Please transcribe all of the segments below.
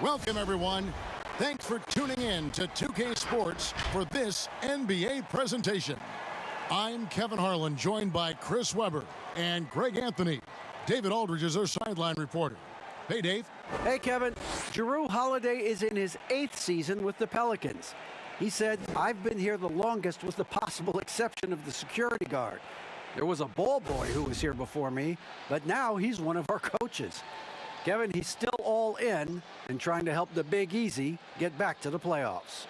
Welcome, everyone. Thanks for tuning in to 2K Sports for this NBA presentation. I'm Kevin Harlan, joined by Chris Webber and Greg Anthony. David Aldridge is our sideline reporter. Hey, Dave. Hey, Kevin. Jrue Holiday is in his 8th season with the Pelicans. He said, "I've been here the longest with the possible exception of the security guard. There was a ball boy who was here before me, but now he's one of our coaches." Kevin, he's still all in and trying to help the Big Easy get back to the playoffs.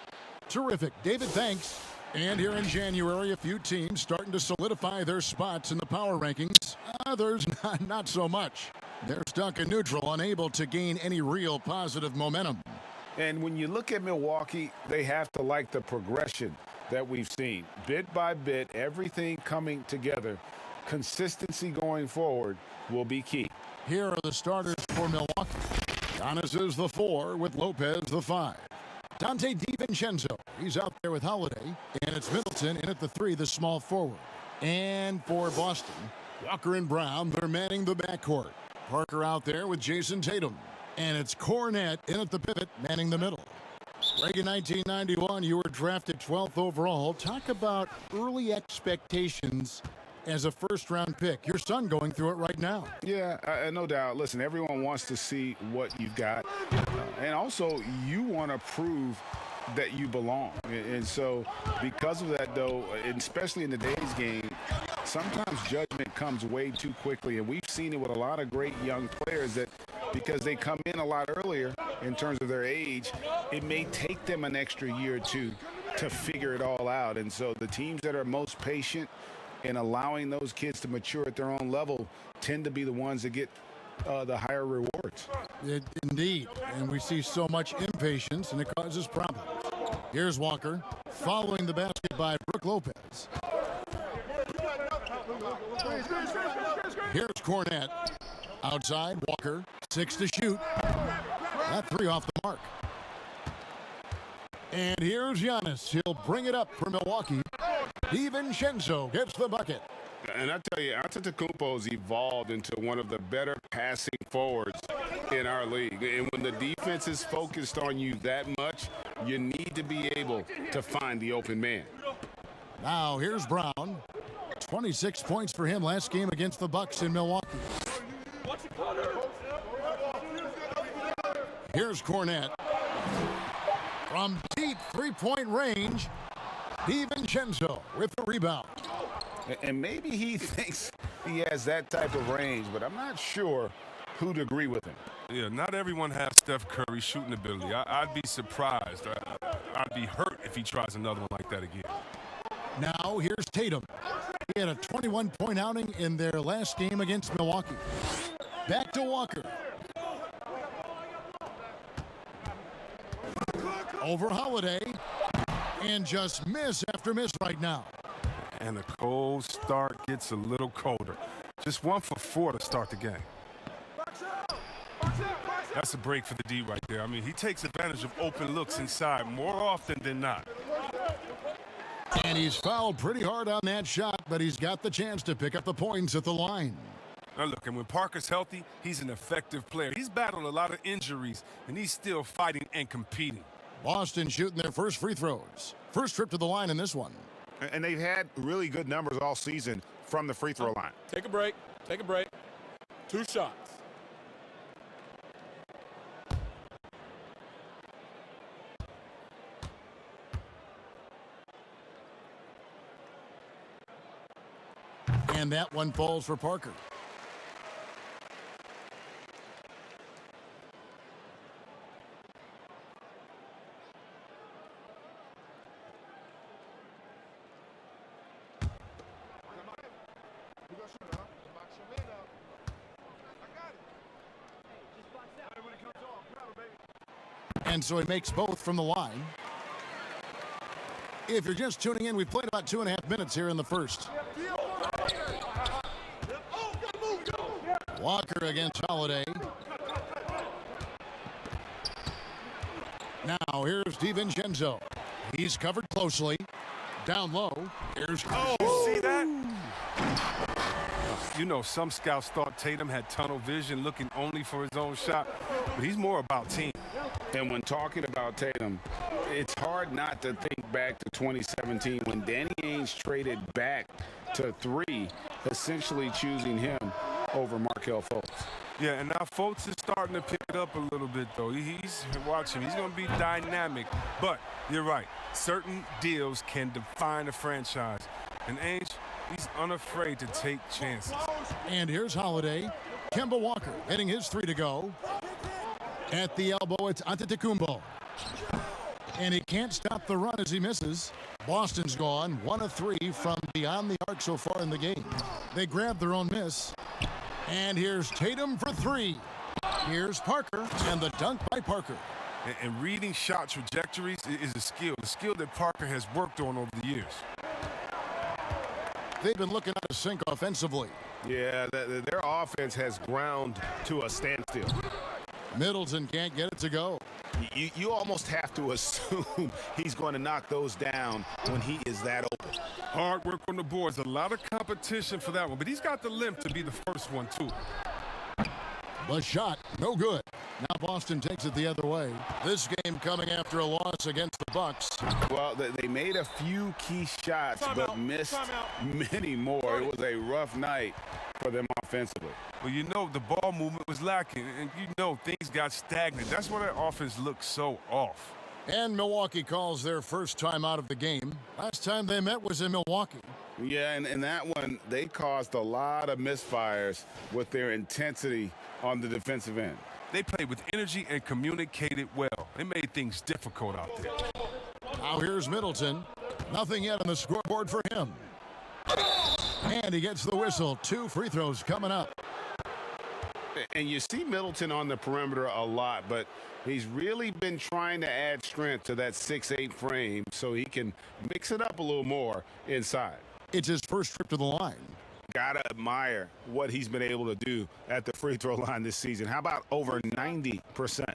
Terrific. David, thanks. And here in January, a few teams starting to solidify their spots in the power rankings. Others, not so much. They're stuck in neutral, unable to gain any real positive momentum. And when you look at Milwaukee, they have to like the progression that we've seen. Bit by bit, everything coming together. Consistency going forward will be key. Here are the starters for Milwaukee. Giannis is the 4 with Lopez the 5. Dante DiVincenzo, he's out there with Holiday. And it's Middleton in at the 3, the small forward. And for Boston, Walker and Brown, they're manning the backcourt. Parker out there with Jason Tatum. And it's Cornette in at the pivot, manning the middle. Greg, in 1991, you were drafted 12th overall. Talk about early expectations as a first-round pick. Your son going through it right now. Yeah, no doubt. Listen, everyone wants to see what you've got. And also, you want to prove that you belong. And so, because of that, though, especially in today's game, sometimes judgment comes way too quickly. And we've seen it with a lot of great young players that because they come in a lot earlier in terms of their age, it may take them an extra year or two to figure it all out. And so the teams that are most patient in allowing those kids to mature at their own level tend to be the ones that get the higher rewards. Indeed, and we see so much impatience, and it causes problems. Here's Walker, following the basket by Brook Lopez. Here's Cornette, outside, Walker, 6 to shoot. That 3 off the mark. And here's Giannis. He'll bring it up for Milwaukee. DiVincenzo gets the bucket. And I tell you, Antetokounmpo's evolved into one of the better passing forwards in our league. And when the defense is focused on you that much, you need to be able to find the open man. Now here's Brown. 26 points for him last game against the Bucks in Milwaukee. Here's Cornette. From deep three-point range, DiVincenzo with the rebound. And maybe he thinks he has that type of range, but I'm not sure who'd agree with him. Yeah, not everyone has Steph Curry's shooting ability. I'd be surprised. I'd be hurt if he tries another one like that again. Now here's Tatum. He had a 21-point outing in their last game against Milwaukee. Back to Walker. Over Holiday. And just miss after miss right now. And the cold start gets a little colder. Just 1 for 4 to start the game. That's a break for the D right there. I mean, he takes advantage of open looks inside more often than not. And he's fouled pretty hard on that shot, but he's got the chance to pick up the points at the line. Now look, and when Parker's healthy, he's an effective player. He's battled a lot of injuries, and he's still fighting and competing. Boston shooting their first free throws. First trip to the line in this one. And they've had really good numbers all season from the free throw line. Take a break. Take a break. 2 shots. And that one falls for Parker. And so he makes both from the line. If you're just tuning in, we've played about 2.5 minutes here in the first. Walker against Holiday. Now here's DiVincenzo. He's covered closely. Down low. Here's see that? You know, some scouts thought Tatum had tunnel vision looking only for his own shot, but he's more about team. And when talking about Tatum, it's hard not to think back to 2017 when Danny Ainge traded back to 3, essentially choosing him over Markelle Fultz. Yeah, and now Fultz is starting to pick it up a little bit, though. He's watch him. He's going to be dynamic. But you're right. Certain deals can define a franchise. And Ainge, he's unafraid to take chances. And here's Holiday. Kemba Walker hitting his 3 to go. At the elbow, it's Antetokounmpo. And he can't stop the run as he misses. Boston's gone 1 of 3 from beyond the arc so far in the game. They grab their own miss. And here's Tatum for 3. Here's Parker, and the dunk by Parker. And reading shot trajectories is a skill that Parker has worked on over the years. They've been looking out of sync offensively. Yeah, their offense has ground to a standstill. Middleton can't get it to go. You almost have to assume he's going to knock those down when he is that open. Hard work on the boards. A lot of competition for that one, but he's got the limp to be the first one, too. The shot, no good. Now Boston takes it the other way. This game coming after a loss against the Bucks. Well, they made a few key shots, but missed many more. It was a rough night for them offensively. Well, you know, the ball movement was lacking, and you know things got stagnant. That's why that offense looked so off. And Milwaukee calls their first time out of the game. Last time they met was in Milwaukee. Yeah, and in that one, they caused a lot of misfires with their intensity on the defensive end. They played with energy and communicated well. They made things difficult out there. Now here's Middleton. Nothing yet on the scoreboard for him. And he gets the whistle. 2 free throws coming up. And you see Middleton on the perimeter a lot, but he's really been trying to add strength to that 6'8" frame so he can mix it up a little more inside. It's his first trip to the line. Gotta admire what he's been able to do at the free throw line this season. How about over 90%?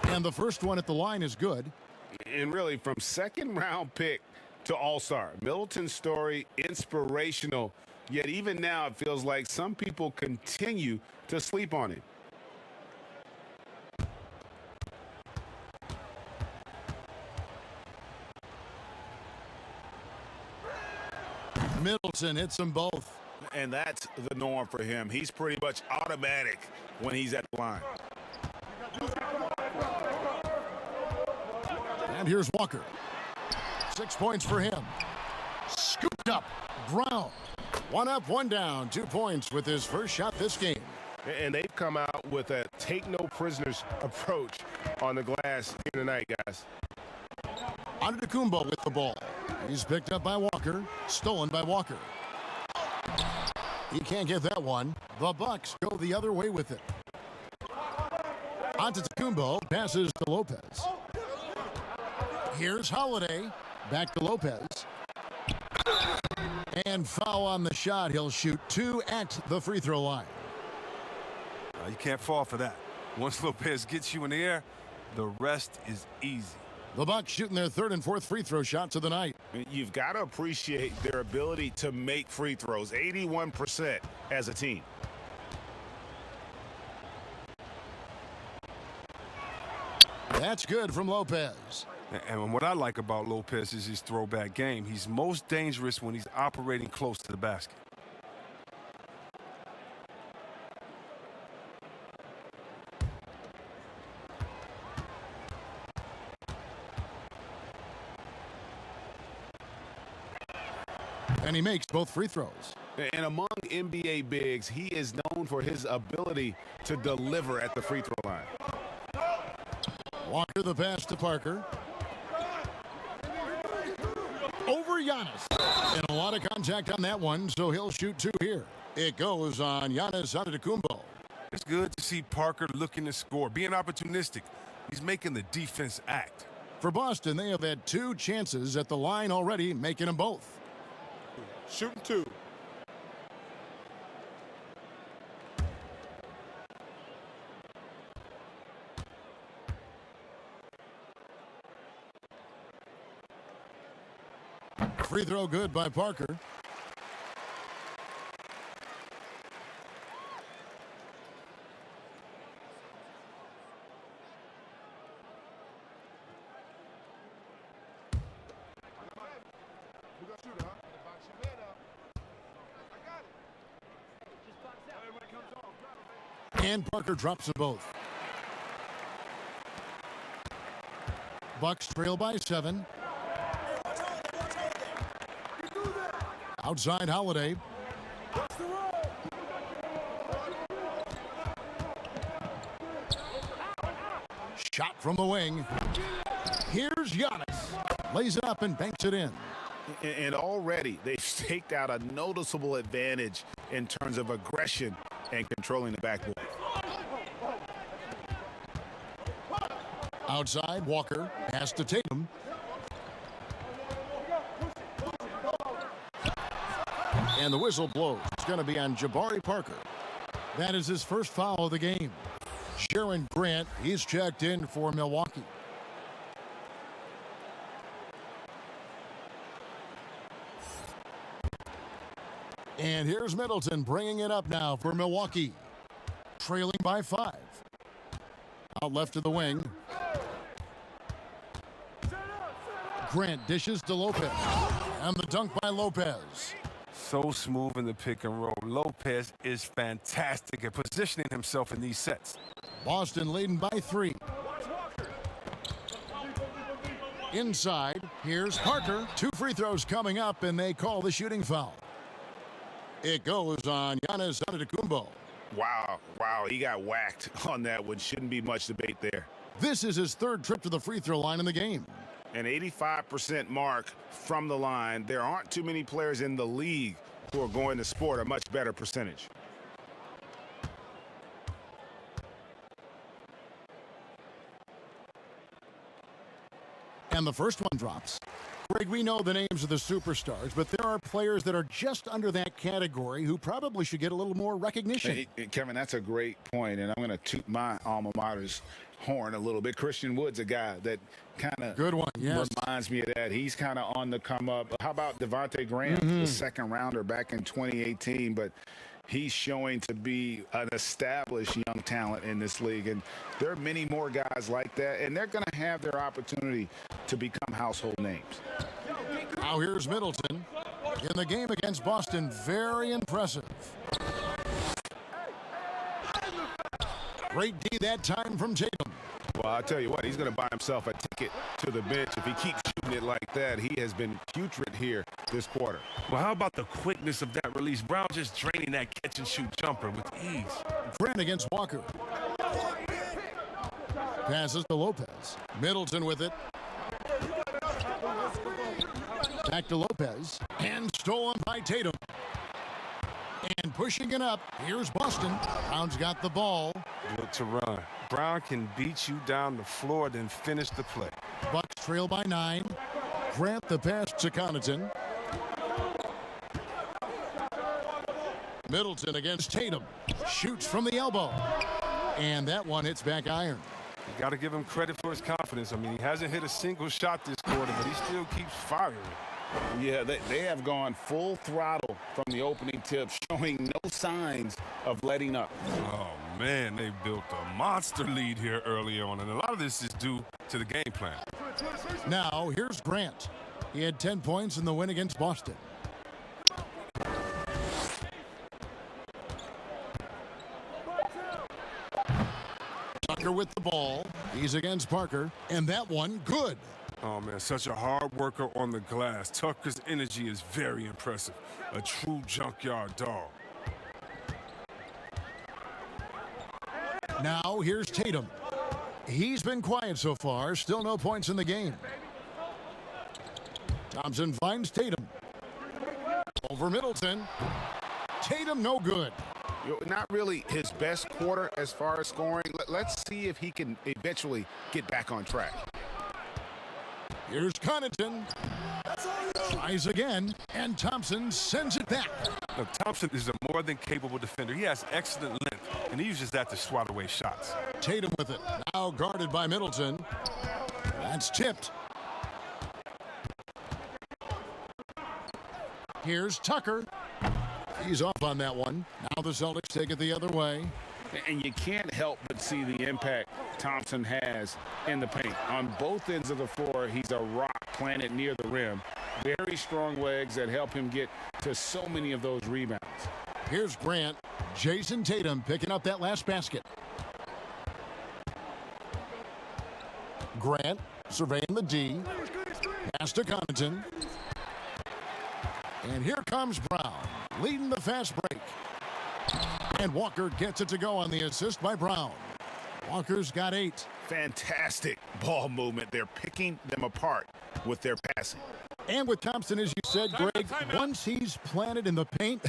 And the first one at the line is good. And really, from second-round pick to all-star, Middleton's story inspirational, yet even now it feels like some people continue to sleep on him. Middleton hits them both. And that's the norm for him. He's pretty much automatic when he's at the line. And here's Walker. 6 points for him. Scooped up. Brown. 1 up, 1 down. 2 points with his first shot this game. And they've come out with a take-no-prisoners approach on the glass here tonight, guys. Antetokounmpo with the ball. He's picked up by Walker. Stolen by Walker. He can't get that one. The Bucks go the other way with it. Antetokounmpo passes to Lopez. Here's Holiday. Back to Lopez. And foul on the shot. He'll shoot 2 at the free throw line. You can't fall for that. Once Lopez gets you in the air, the rest is easy. The Bucks shooting their 3rd and 4th free throw shots of the night. You've got to appreciate their ability to make free throws. 81% as a team. That's good from Lopez. And what I like about Lopez is his throwback game. He's most dangerous when he's operating close to the basket. And he makes both free throws. And among NBA bigs, he is known for his ability to deliver at the free throw line. Walker the pass to Parker. Over Giannis. And a lot of contact on that one, so he'll shoot 2 here. It goes on Giannis Antetokounmpo. It's good to see Parker looking to score, being opportunistic. He's making the defense act. For Boston, they have had 2 chances at the line already, making them both. Shooting 2. Free throw good by Parker. And Parker drops them both. Bucks trail by 7. Outside Holiday. Shot from the wing. Here's Giannis. Lays it up and banks it in. And already they've staked out a noticeable advantage in terms of aggression and controlling the backboard. Outside, Walker. Pass to Tatum. And the whistle blows. It's going to be on Jabari Parker. That is his first foul of the game. Sharon Grant, he's checked in for Milwaukee. And here's Middleton bringing it up now for Milwaukee. Trailing by 5. Out left of the wing. Grant dishes to Lopez. And the dunk by Lopez. So smooth in the pick and roll. Lopez is fantastic at positioning himself in these sets. Boston leading by 3. Inside, here's Parker. 2 free throws coming up, and they call the shooting foul. It goes on Giannis Antetokounmpo. Wow, he got whacked on that one. Shouldn't be much debate there. This is his 3rd trip to the free throw line in the game. An 85% mark from the line. There aren't too many players in the league who are going to sport a much better percentage. And the first one drops. Greg, we know the names of the superstars, but there are players that are just under that category who probably should get a little more recognition. Hey, Kevin, that's a great point, and I'm going to toot my alma mater's horn a little bit. Christian Wood's a guy that kind of reminds me of that. He's kind of on the come up. How about Devontae Graham, the 2nd rounder back in 2018, but he's showing to be an established young talent in this league, and there are many more guys like that, and they're going to have their opportunity to become household names. Now here's Middleton. In the game against Boston, very impressive. Great D that time from Tatum. Well, I'll tell you what, he's going to buy himself a ticket to the bench if he keeps shooting it like that. He has been putrid here this quarter. Well, how about the quickness of that release? Brown just draining that catch-and-shoot jumper with ease. Grant against Walker. Passes to Lopez. Middleton with it. Back to Lopez. And stolen by Tatum. And pushing it up. Here's Boston. Brown's got the ball. Look to run. Brown can beat you down the floor, then finish the play. Bucks trail by 9. Grant the pass to Connaughton. Middleton against Tatum. Shoots from the elbow. And that one hits back iron. You got to give him credit for his confidence. I mean, he hasn't hit a single shot this quarter, but he still keeps firing. Yeah, they have gone full throttle from the opening tip, showing no signs of letting up. Oh, man, they built a monster lead here early on, and a lot of this is due to the game plan. Now, here's Grant. He had 10 points in the win against Boston. Tucker with the ball. He's against Parker, and that one good. Oh, man, such a hard worker on the glass. Tucker's energy is very impressive. A true junkyard dog. Now, here's Tatum. He's been quiet so far. Still no points in the game. Thompson finds Tatum. Over Middleton. Tatum no good. Not really his best quarter as far as scoring. Let's see if he can eventually get back on track. Here's Connaughton. Tries again, and Thompson sends it back. Now, Thompson is a more than capable defender. He has excellent length, and he uses that to swat away shots. Tatum with it. Now guarded by Middleton. That's tipped. Here's Tucker. He's off on that one. Now the Celtics take it the other way. And you can't help but see the impact Thompson has in the paint. On both ends of the floor, he's a rock planted near the rim. Very strong legs that help him get to so many of those rebounds. Here's Grant. Jason Tatum picking up that last basket. Grant surveying the D. Pass to Connaughton. And here comes Brown, leading the fast break. And Walker gets it to go on the assist by Brown. Walker's got 8. Fantastic ball movement. They're picking them apart with their passing. And with Thompson, as you said, Greg, once he's planted in the paint,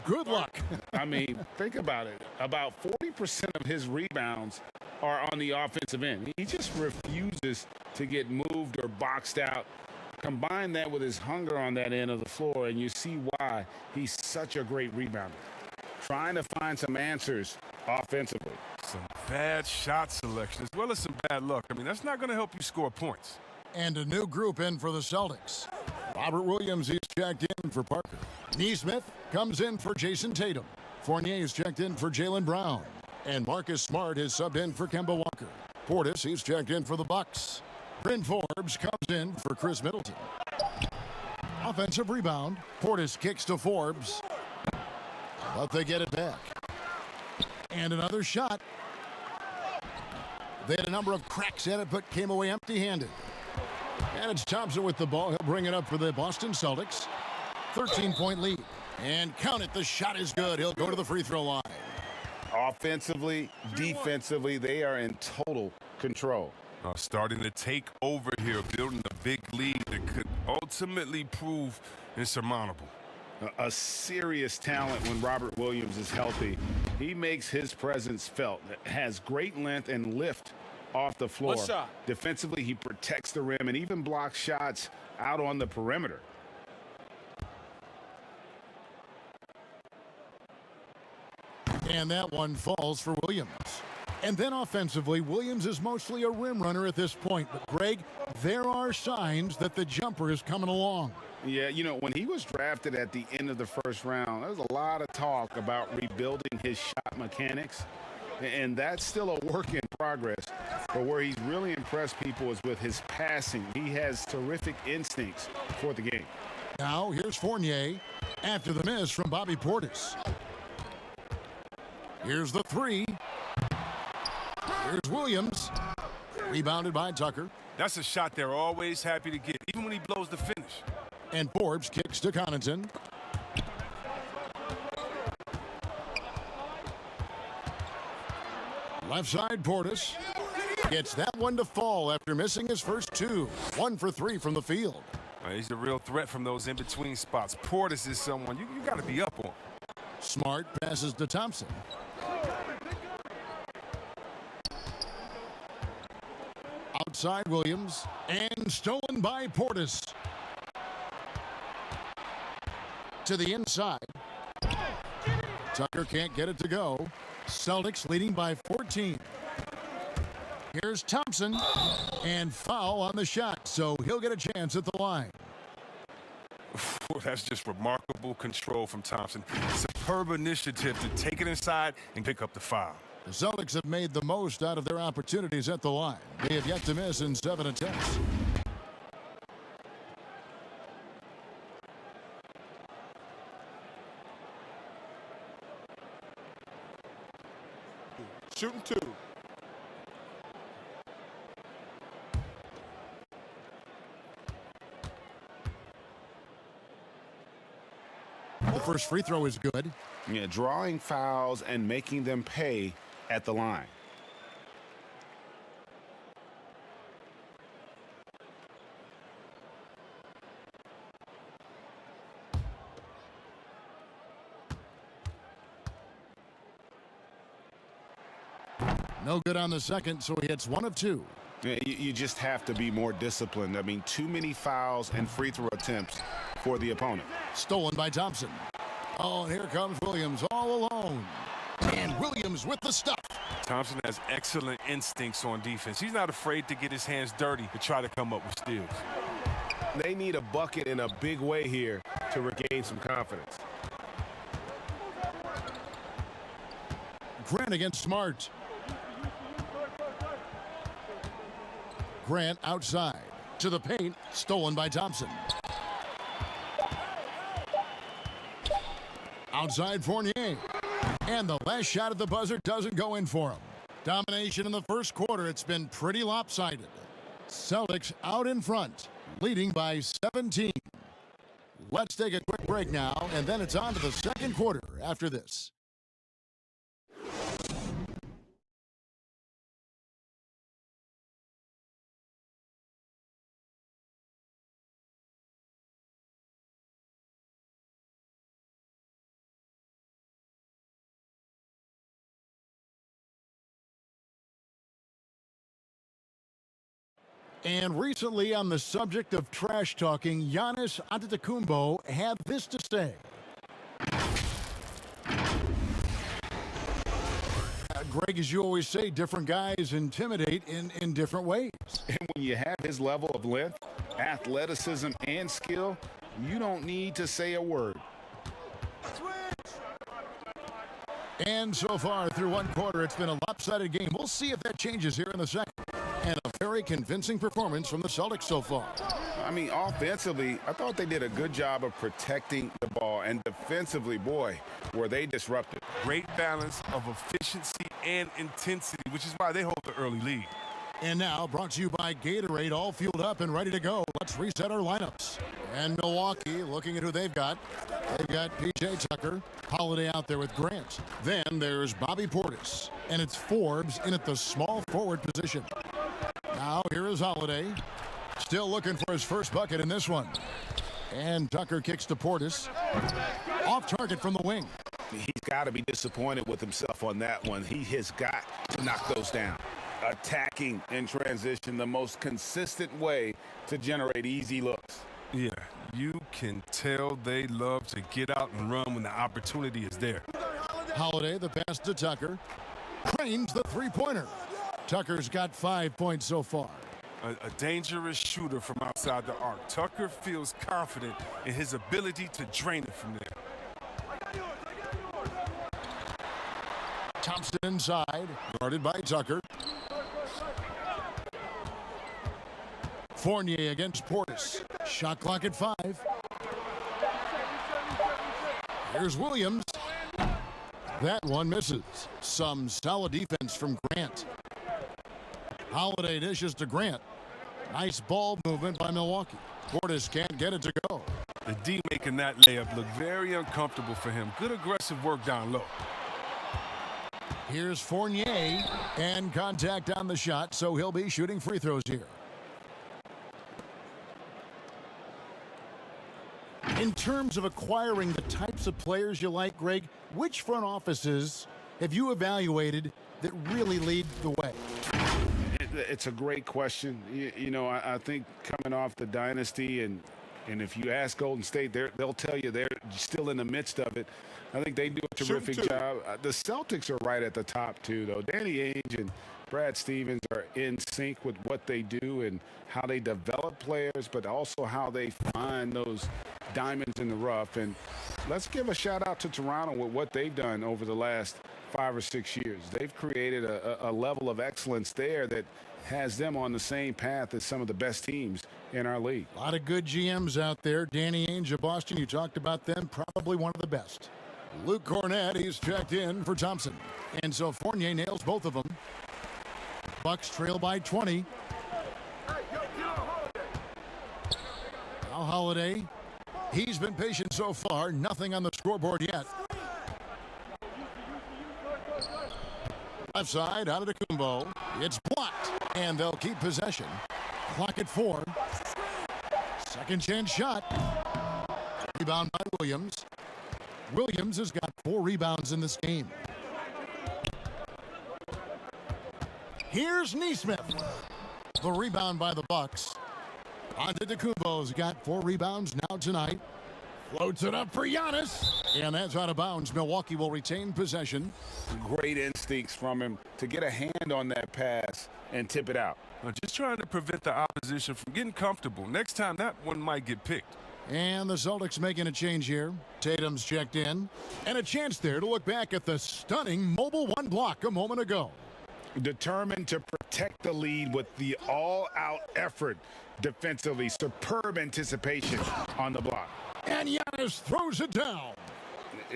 good luck. I mean, think about it. About 40% of his rebounds are on the offensive end. He just refuses to get moved or boxed out. Combine that with his hunger on that end of the floor, and you see why he's such a great rebounder. Trying to find some answers offensively. Some bad shot selection as well as some bad luck. I mean, that's not going to help you score points. And a new group in for the Celtics. Robert Williams is checked in for Parker. Neesmith comes in for Jason Tatum. Fournier is checked in for Jaylen Brown. And Marcus Smart is subbed in for Kemba Walker. Portis, he's checked in for the Bucks. Bryn Forbes comes in for Chris Middleton. Offensive rebound. Portis kicks to Forbes. But they get it back. And another shot. They had a number of cracks at it, but came away empty-handed. And it's Thompson with the ball. He'll bring it up for the Boston Celtics. 13-point lead. And count it, the shot is good. He'll go to the free throw line. Offensively, defensively, they are in total control. Starting to take over here, building a big lead that could ultimately prove insurmountable. A serious talent when Robert Williams is healthy. He makes his presence felt. Has great length and lift off the floor. Defensively, he protects the rim and even blocks shots out on the perimeter. And that one falls for Williams. And then offensively, Williams is mostly a rim runner at this point. But, Greg, there are signs that the jumper is coming along. Yeah, you know, when he was drafted at the end of the first round, there was a lot of talk about rebuilding his shot mechanics. And that's still a work in progress. But where he's really impressed people is with his passing. He has terrific instincts for the game. Now, here's Fournier after the miss from Bobby Portis. Here's the 3. Here's Williams. Rebounded by Tucker. That's a shot they're always happy to get, even when he blows the finish. And Forbes kicks to Connaughton. Left side, Portis gets that one to fall after missing his first 2. 1 for 3 from the field. He's a real threat from those in-between spots. Portis is someone you got to be up on. Smart passes to Thompson. Outside Williams, and stolen by Portis. To the inside. Tucker can't get it to go. Celtics leading by 14. Here's Thompson, and foul on the shot, so he'll get a chance at the line. That's just remarkable control from Thompson. Superb initiative to take it inside and pick up the foul. The Celtics have made the most out of their opportunities at the line. They have yet to miss in 7 attempts. Shooting 2. The first free throw is good. Yeah, drawing fouls and making them pay at the line. No good on the second, so he hits 1 of 2. Yeah, you just have to be more disciplined. I mean, too many fouls and free throw attempts for the opponent. Stolen by Thompson. Oh, and here comes Williams all alone. And Williams with the stuff. Thompson has excellent instincts on defense. He's not afraid to get his hands dirty to try to come up with steals. They need a bucket in a big way here to to regain some confidence. Grant against Smart. Grant outside to the paint, stolen by Thompson. Outside Fournier. And the last shot at the buzzer doesn't go in for him. Domination in the first quarter. It's been pretty lopsided. Celtics out in front, leading by 17. Let's take a quick break now, and then it's on to the second quarter after this. And recently, on the subject of trash talking, Giannis Antetokounmpo had this to say. Greg, as you always say, different guys intimidate in different ways. And when you have his level of length, athleticism, and skill, you don't need to say a word. And so far, through one quarter, it's been a lopsided game. We'll see if that changes here in the second. And a very convincing performance from the Celtics so far. I mean, offensively, I thought they did a good job of protecting the ball. And defensively, boy, were they disruptive. Great balance of efficiency and intensity, which is why they hold the early lead. And now, brought to you by Gatorade, all fueled up and ready to go. Let's reset our lineups. And Milwaukee, looking at who they've got. They've got P.J. Tucker, Holiday out there with Grant. Then there's Bobby Portis. And it's Forbes in at the small forward position. Now, here is Holiday. Still looking for his first bucket in this one. And Tucker kicks to Portis. Off target from the wing. He's got to be disappointed with himself on that one. He has got to knock those down. Attacking in transition, the most consistent way to generate easy looks. Yeah, you can tell they love to get out and run when the opportunity is there. Holiday, the pass to Tucker. Cranes the three-pointer. Tucker's got 5 points so far. A dangerous shooter from outside the arc. Tucker feels confident in his ability to drain it from there. Thompson inside, guarded by Tucker. Fournier against Portis. Shot clock at 5. Here's Williams. That one misses. Some solid defense from Grant. Holiday dishes to Grant. Nice ball movement by Milwaukee. Portis can't get it to go. The D making that layup look very uncomfortable for him. Good aggressive work down low. Here's Fournier, and contact on the shot, so he'll be shooting free throws here. In terms of acquiring the types of players you like, Greg, which front offices have you evaluated that really lead the way? It's a great question. You know, I think coming off the dynasty, and if you ask Golden State, they'll tell you they're still in the midst of it. I think they do a terrific job. The Celtics are right at the top, too, though. Danny Ainge and Brad Stevens are in sync with what they do and how they develop players, but also how they find those diamonds in the rough. And let's give a shout-out to Toronto with what they've done over the last 5 or 6 years. They've created a level of excellence there that has them on the same path as some of the best teams in our league. A lot of good GMs out there. Danny Ainge of Boston, you talked about them, probably one of the best. Luke Cornett, he's checked in for Thompson. And so Fournier nails both of them. Bucks trail by 20. Now Holiday. He's been patient so far. Nothing on the scoreboard yet. Left side, out of Antetokounmpo. It's blocked, and they'll keep possession. Clock at 4. Second chance shot. Rebound by Williams. Williams has got 4 rebounds in this game. Here's Neesmith. The rebound by the Bucks. Antetokounmpo's got 4 rebounds now tonight. Floats it up for Giannis. And that's out of bounds. Milwaukee will retain possession. Great instincts from him to get a hand on that pass and tip it out. Just trying to prevent the opposition from getting comfortable. Next time, that one might get picked. And the Celtics making a change here. Tatum's checked in. And a chance there to look back at the stunning mobile one block a moment ago. Determined to protect the lead with the all-out effort defensively. Superb anticipation on the block. And Giannis throws it down.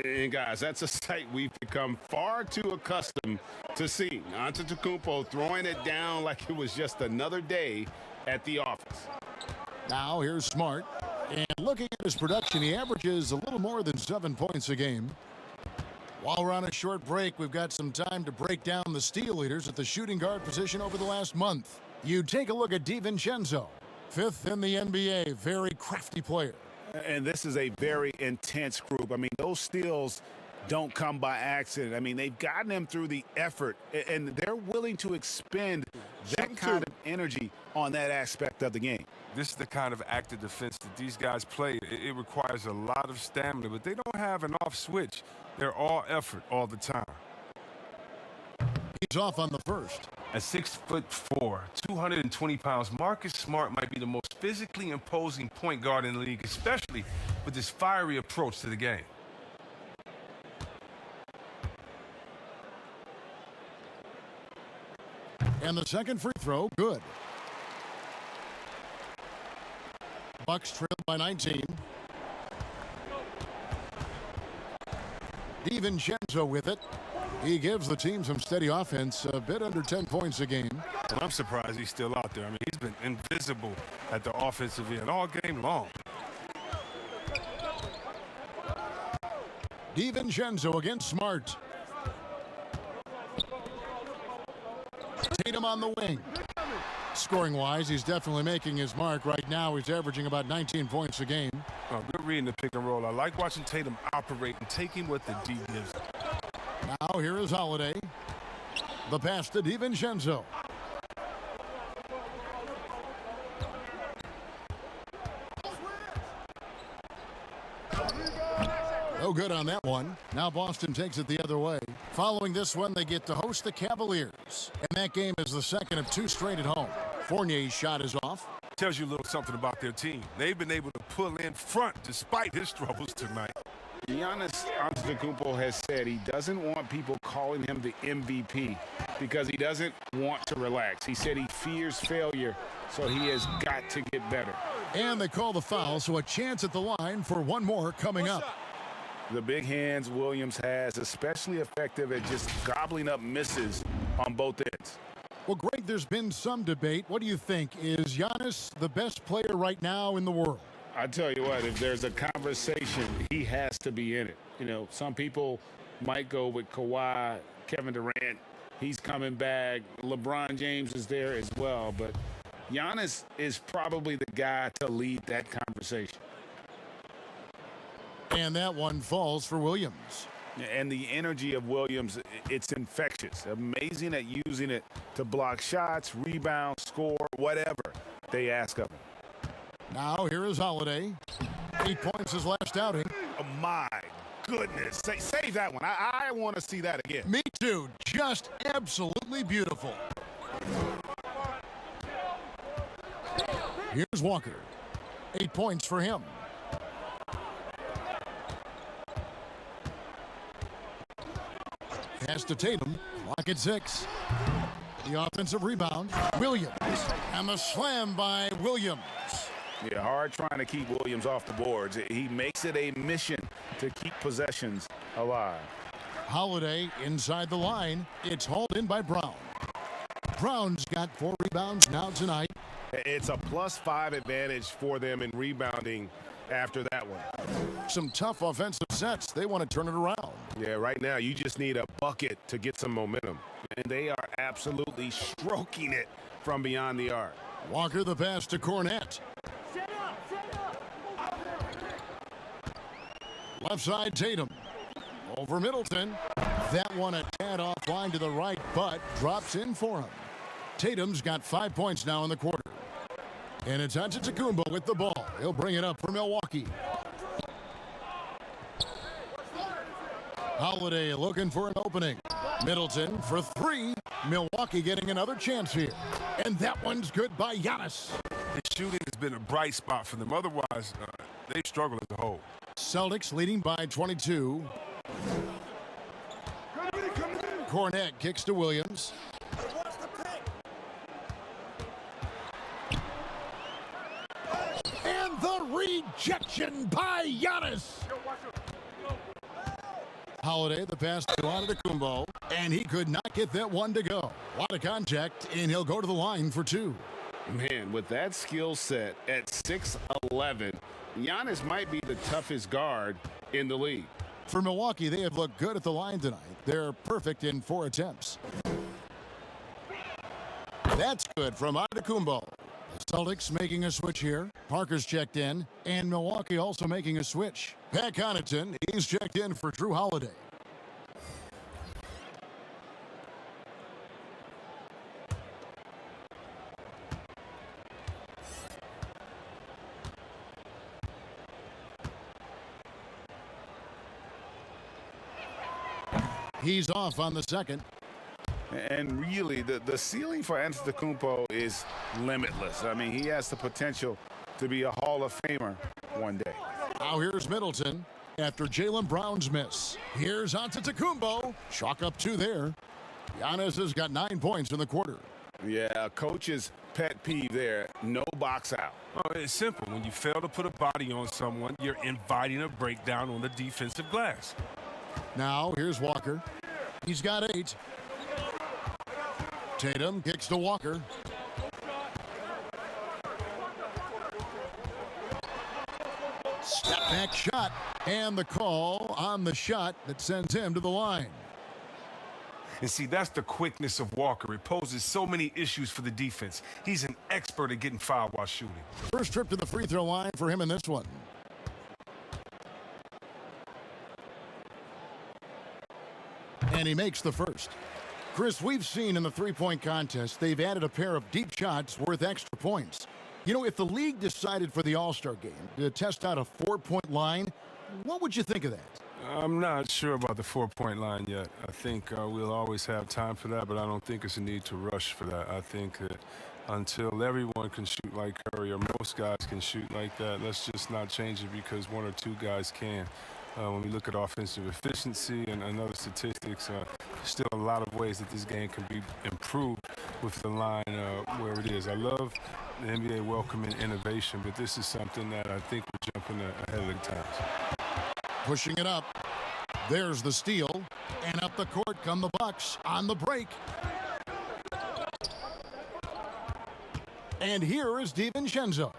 And guys, that's a sight we've become far too accustomed to seeing. Antetokounmpo throwing it down like it was just another day at the office. Now here's Smart. And looking at his production, he averages a little more than 7 points a game. While we're on a short break, we've got some time to break down the steal leaders at the shooting guard position over the last month. You take a look at DiVincenzo, 5th in the NBA, very crafty player. And this is a very intense group. I mean, those steals don't come by accident. I mean, they've gotten them through the effort, and they're willing to expend that kind of energy on that aspect of the game. This is the kind of active defense that these guys play. It requires a lot of stamina, but they don't have an off switch. They're all effort all the time. He's off on the first. At 6'4", 220 pounds, Marcus Smart might be the most physically imposing point guard in the league, especially with this fiery approach to the game. And the second free throw, good. Bucks trailed by 19. DiVincenzo with it. He gives the team some steady offense, a bit under 10 points a game. Well, I'm surprised he's still out there. I mean, he's been invisible at the offensive end all game long. DiVincenzo against Smart. Tatum on the wing. Scoring-wise, he's definitely making his mark. Right now, he's averaging about 19 points a game. Oh, good reading the pick and roll. I like watching Tatum operate and taking what the D gives him. Now here is Holiday. The pass to DiVincenzo. No good on that one. Now Boston takes it the other way. Following this one, they get to host the Cavaliers. And that game is the second of 2 straight at home. Fournier's shot is off. Tells you a little something about their team. They've been able to pull in front despite his troubles tonight. Giannis Antetokounmpo has said he doesn't want people calling him the MVP because he doesn't want to relax. He said he fears failure, so he has got to get better. And they call the foul, so a chance at the line for one more coming up. The big hands Williams has, especially effective at just gobbling up misses on both ends. Well, Greg, there's been some debate. What do you think? Is Giannis the best player right now in the world? I tell you what, if there's a conversation, he has to be in it. You know, some people might go with Kawhi, Kevin Durant. He's coming back. LeBron James is there as well. But Giannis is probably the guy to lead that conversation. And that one falls for Williams. And the energy of Williams, it's infectious. Amazing at using it to block shots, rebound, score, whatever they ask of him. Now here is Holiday. 8 points his last outing. Oh, my goodness. Save that one. I want to see that again. Me too. Just absolutely beautiful. Here's Walker. 8 points for him. Pass to Tatum. Clock at 6. The offensive rebound. Williams. And the slam by Williams. Yeah, hard trying to keep Williams off the boards. He makes it a mission to keep possessions alive. Holiday inside the line. It's hauled in by Brown. Brown's got 4 rebounds now tonight. It's a +5 advantage for them in rebounding after that one. Some tough offensive sets. They want to turn it around. Yeah, right now you just need a bucket to get some momentum. And they are absolutely stroking it from beyond the arc. Walker the pass to Cornette. Left side Tatum. Over Middleton. That one a tad offline to the right, but drops in for him. Tatum's got 5 points now in the quarter. And it's Antetokounmpo with the ball. He'll bring it up for Milwaukee. Holiday looking for an opening. Middleton for 3. Milwaukee getting another chance here. And that one's good by Giannis. The shooting has been a bright spot for them. Otherwise, they struggle as a whole. Celtics leading by 22. Cornette kicks to Williams. And the rejection by Giannis. Holiday, the pass to Antetokounmpo, and he could not get that one to go. A lot of contact, and he'll go to the line for two. Man, with that skill set at 6'11", Giannis might be the toughest guard in the league. For Milwaukee, they have looked good at the line tonight. They're perfect in 4 attempts. That's good from Antetokounmpo. Celtics making a switch here. Parker's checked in, and Milwaukee also making a switch. Pat Connaughton, he's checked in for Drew Holiday. He's off on the second. And really, the ceiling for Antetokounmpo is limitless. I mean, he has the potential to be a Hall of Famer one day. Now here's Middleton after Jaylen Brown's miss. Here's Antetokounmpo. Chalk up 2 there. Giannis has got 9 points in the quarter. Yeah, coach's pet peeve there, no box out. Oh, it's simple. When you fail to put a body on someone, you're inviting a breakdown on the defensive glass. Now here's Walker. He's got 8. Tatum kicks to Walker. Step back shot, and the call on the shot that sends him to the line. And see, that's the quickness of Walker. It poses so many issues for the defense. He's an expert at getting fouled while shooting. First trip to the free throw line for him in this one. And he makes the first. Chris, we've seen in the three-point contest, they've added a pair of deep shots worth extra points. You know, if the league decided for the All-Star game to test out a 4-point line, what would you think of that? I'm not sure about the 4-point line yet. I think we'll always have time for that, but I don't think it's a need to rush for that. I think that until everyone can shoot like Curry or most guys can shoot like that, let's just not change it because 1 or 2 guys can. When we look at offensive efficiency and other statistics, still a lot of ways that this game can be improved with the line where it is. I love the NBA welcoming innovation, but this is something that I think we're jumping ahead of the times. Pushing it up. There's the steal. And up the court come the Bucks on the break. And here is DiVincenzo.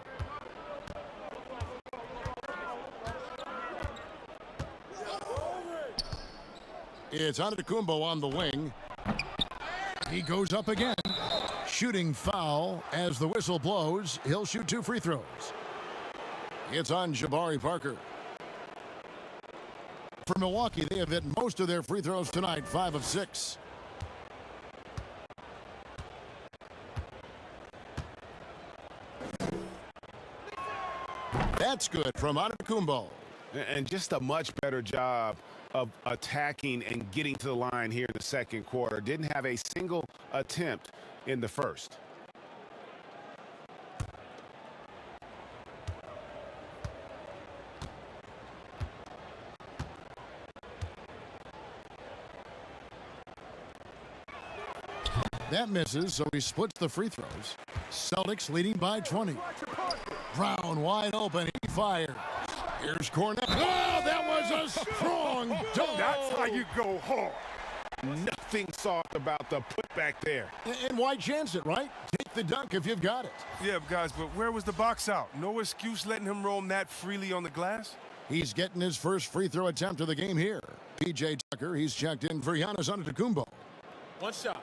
It's Antetokounmpo on the wing. He goes up again. Shooting foul as the whistle blows. He'll shoot 2 free throws. It's on Jabari Parker. For Milwaukee, they have hit most of their free throws tonight, 5 of 6. That's good from Antetokounmpo. And just a much better job of attacking and getting to the line here in the second quarter. Didn't have a single attempt in the first. That misses, so he splits the free throws. Celtics leading by 20. Brown wide open. He fires. Here's Cornette. Oh, that was a strong dunk. That's how you go hard. Nothing soft about the putback there. And why chance it, right? Take the dunk if you've got it. Yeah, guys, but where was the box out? No excuse letting him roam that freely on the glass? He's getting his first free throw attempt of the game here. P.J. Tucker, he's checked in for Giannis Antetokounmpo. 1 shot.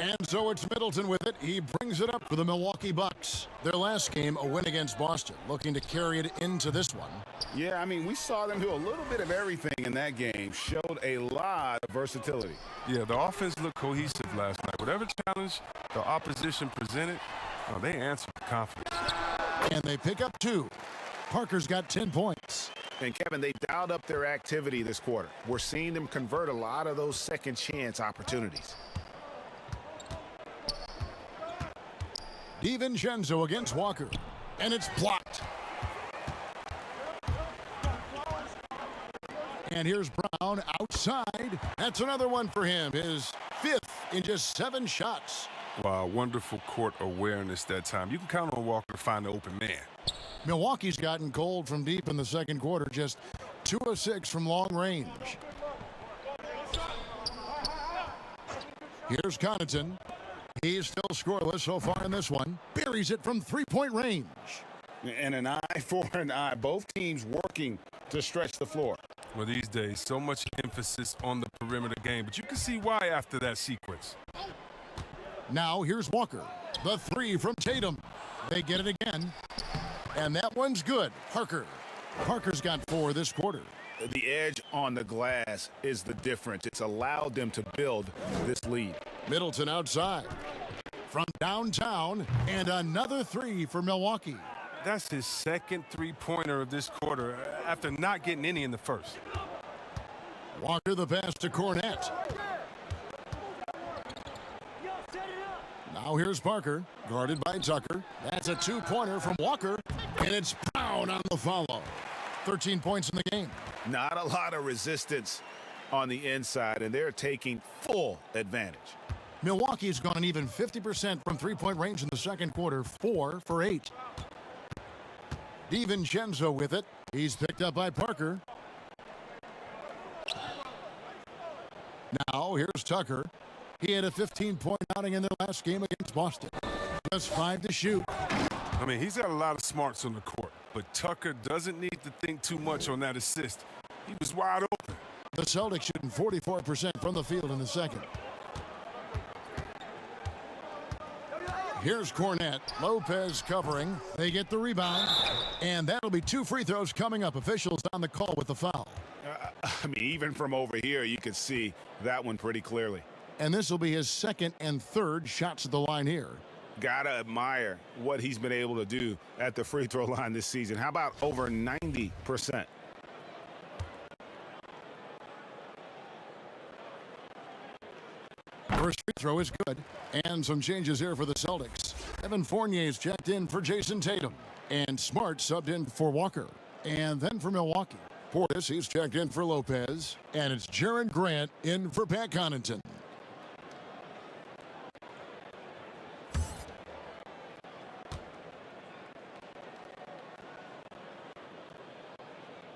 And so it's Middleton with it. He brings it up for the Milwaukee Bucks. Their last game, a win against Boston, looking to carry it into this one. Yeah, I mean, we saw them do a little bit of everything in that game. Showed a lot of versatility. Yeah, the offense looked cohesive last night. Whatever challenge the opposition presented, they answered with confidence. And they pick up 2. Parker's got 10 points. And, Kevin, they dialed up their activity this quarter. We're seeing them convert a lot of those second chance opportunities. DiVincenzo against Walker, and it's blocked. And here's Brown outside. That's another one for him, his 5th in just 7 shots. Wow, wonderful court awareness that time. You can count on Walker to find the open man. Milwaukee's gotten cold from deep in the second quarter, just 2 of 6 from long range. Here's Connaughton. He's still scoreless so far in this one. Buries it from 3-point range. And an eye for an eye. Both teams working to stretch the floor. Well, these days, so much emphasis on the perimeter game, but you can see why after that sequence. Now here's Walker. The 3 from Tatum. They get it again. And that one's good. Parker's got 4 this quarter. The edge on the glass is the difference. It's allowed them to build this lead. Middleton outside. From downtown, and another 3 for Milwaukee. That's his second three-pointer of this quarter after not getting any in the first. Walker the pass to Cornette. Now here's Parker, guarded by Tucker. That's a 2-pointer from Walker, and it's Brown on the follow. 13 points in the game. Not a lot of resistance on the inside, and they're taking full advantage. Milwaukee's gone an even 50% from 3-point range in the second quarter, 4 for 8. DiVincenzo with it. He's picked up by Parker. Now here's Tucker. He had a 15-point outing in their last game against Boston. Just 5 to shoot. I mean, he's got a lot of smarts on the court, but Tucker doesn't need to think too much on that assist. He was wide open. The Celtics shooting 44% from the field in the second. Here's Cornette. Lopez covering. They get the rebound. And that'll be 2 free throws coming up. Officials on the call with the foul. I mean, even from over here, you could see that one pretty clearly. And this will be his 2nd and 3rd shots at the line here. Gotta admire what he's been able to do at the free throw line this season. How about over 90%? First free throw is good. And some changes here for the Celtics. Evan Fournier's checked in for Jason Tatum. And Smart subbed in for Walker. And then for Milwaukee, Portis, he's checked in for Lopez. And it's Jaren Grant in for Pat Connaughton.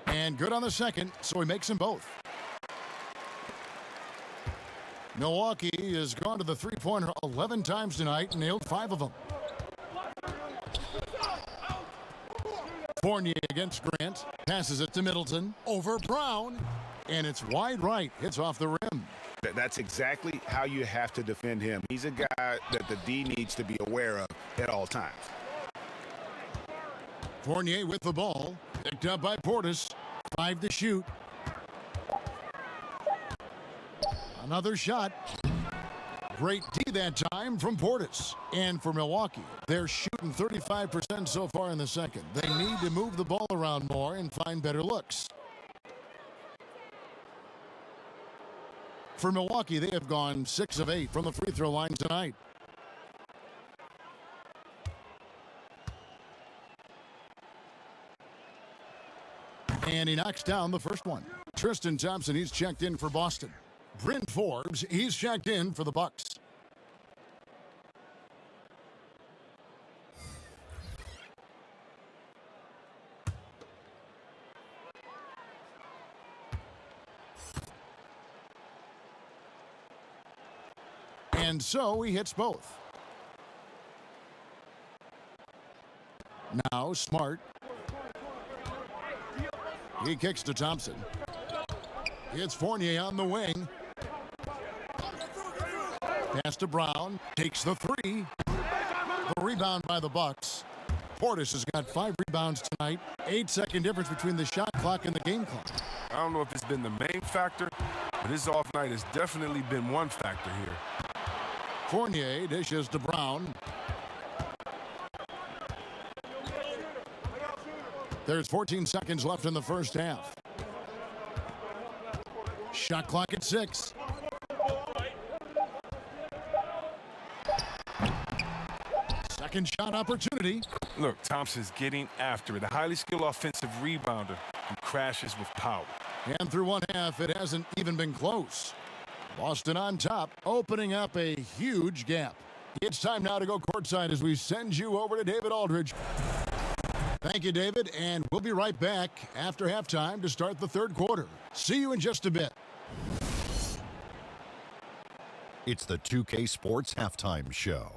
And good on the second, so he makes them both. Milwaukee has gone to the three-pointer 11 times tonight and nailed 5 of them. Fournier against Grant. Passes it to Middleton. Over Brown. And it's wide right. Hits off the rim. That's exactly how you have to defend him. He's a guy that the D needs to be aware of at all times. Fournier with the ball. Picked up by Portis. 5 to shoot. Another shot. Great D that time from Portis. And for Milwaukee, they're shooting 35% so far in the second. They need to move the ball around more and find better looks. For Milwaukee, they have gone 6 of 8 from the free throw line tonight. And he knocks down the first one. Tristan Thompson, he's checked in for Boston. Bryn Forbes, he's checked in for the Bucks. And so he hits both. Now Smart. He kicks to Thompson. It's Fournier on the wing. Pass to Brown. Takes the 3. The rebound by the Bucks. Portis has got 5 rebounds tonight. 8-second difference between the shot clock and the game clock. I don't know if it's been the main factor, but his off night has definitely been one factor here. Fournier dishes to Brown. There's 14 seconds left in the first half. Shot clock at 6. Second shot opportunity. Look, Thompson's getting after it. A highly skilled offensive rebounder who crashes with power. And through one half, it hasn't even been close. Boston on top, opening up a huge gap. It's time now to go courtside as we send you over to David Aldridge. Thank you, David, and we'll be right back after halftime to start the third quarter. See you in just a bit. It's the 2K Sports Halftime Show.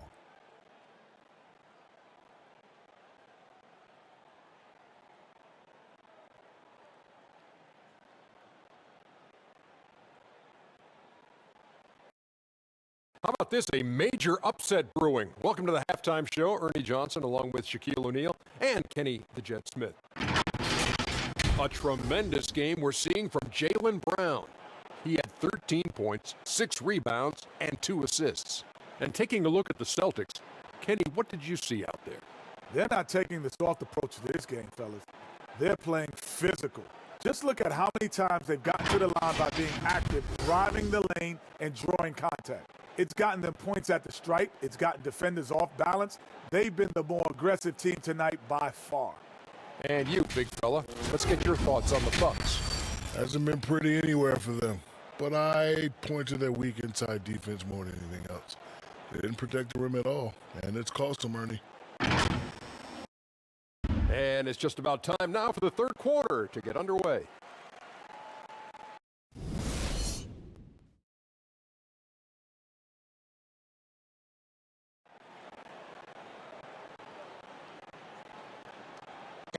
How about this? A major upset brewing. Welcome to the halftime show. Ernie Johnson along with Shaquille O'Neal and Kenny the Jet Smith. A tremendous game we're seeing from Jaylen Brown. He had 13 points, 6 rebounds, and 2 assists. And taking a look at the Celtics, Kenny, what did you see out there? They're not taking the soft approach to this game, fellas. They're playing physical. Just look at how many times they've gotten to the line by being active, driving the lane, and drawing contact. It's gotten them points at the stripe. It's gotten defenders off balance. They've been the more aggressive team tonight by far. And you, big fella, let's get your thoughts on the Bucks. Hasn't been pretty anywhere for them. But I point to their weak inside defense more than anything else. They didn't protect the rim at all, and it's cost them, Ernie. And it's just about time now for the third quarter to get underway.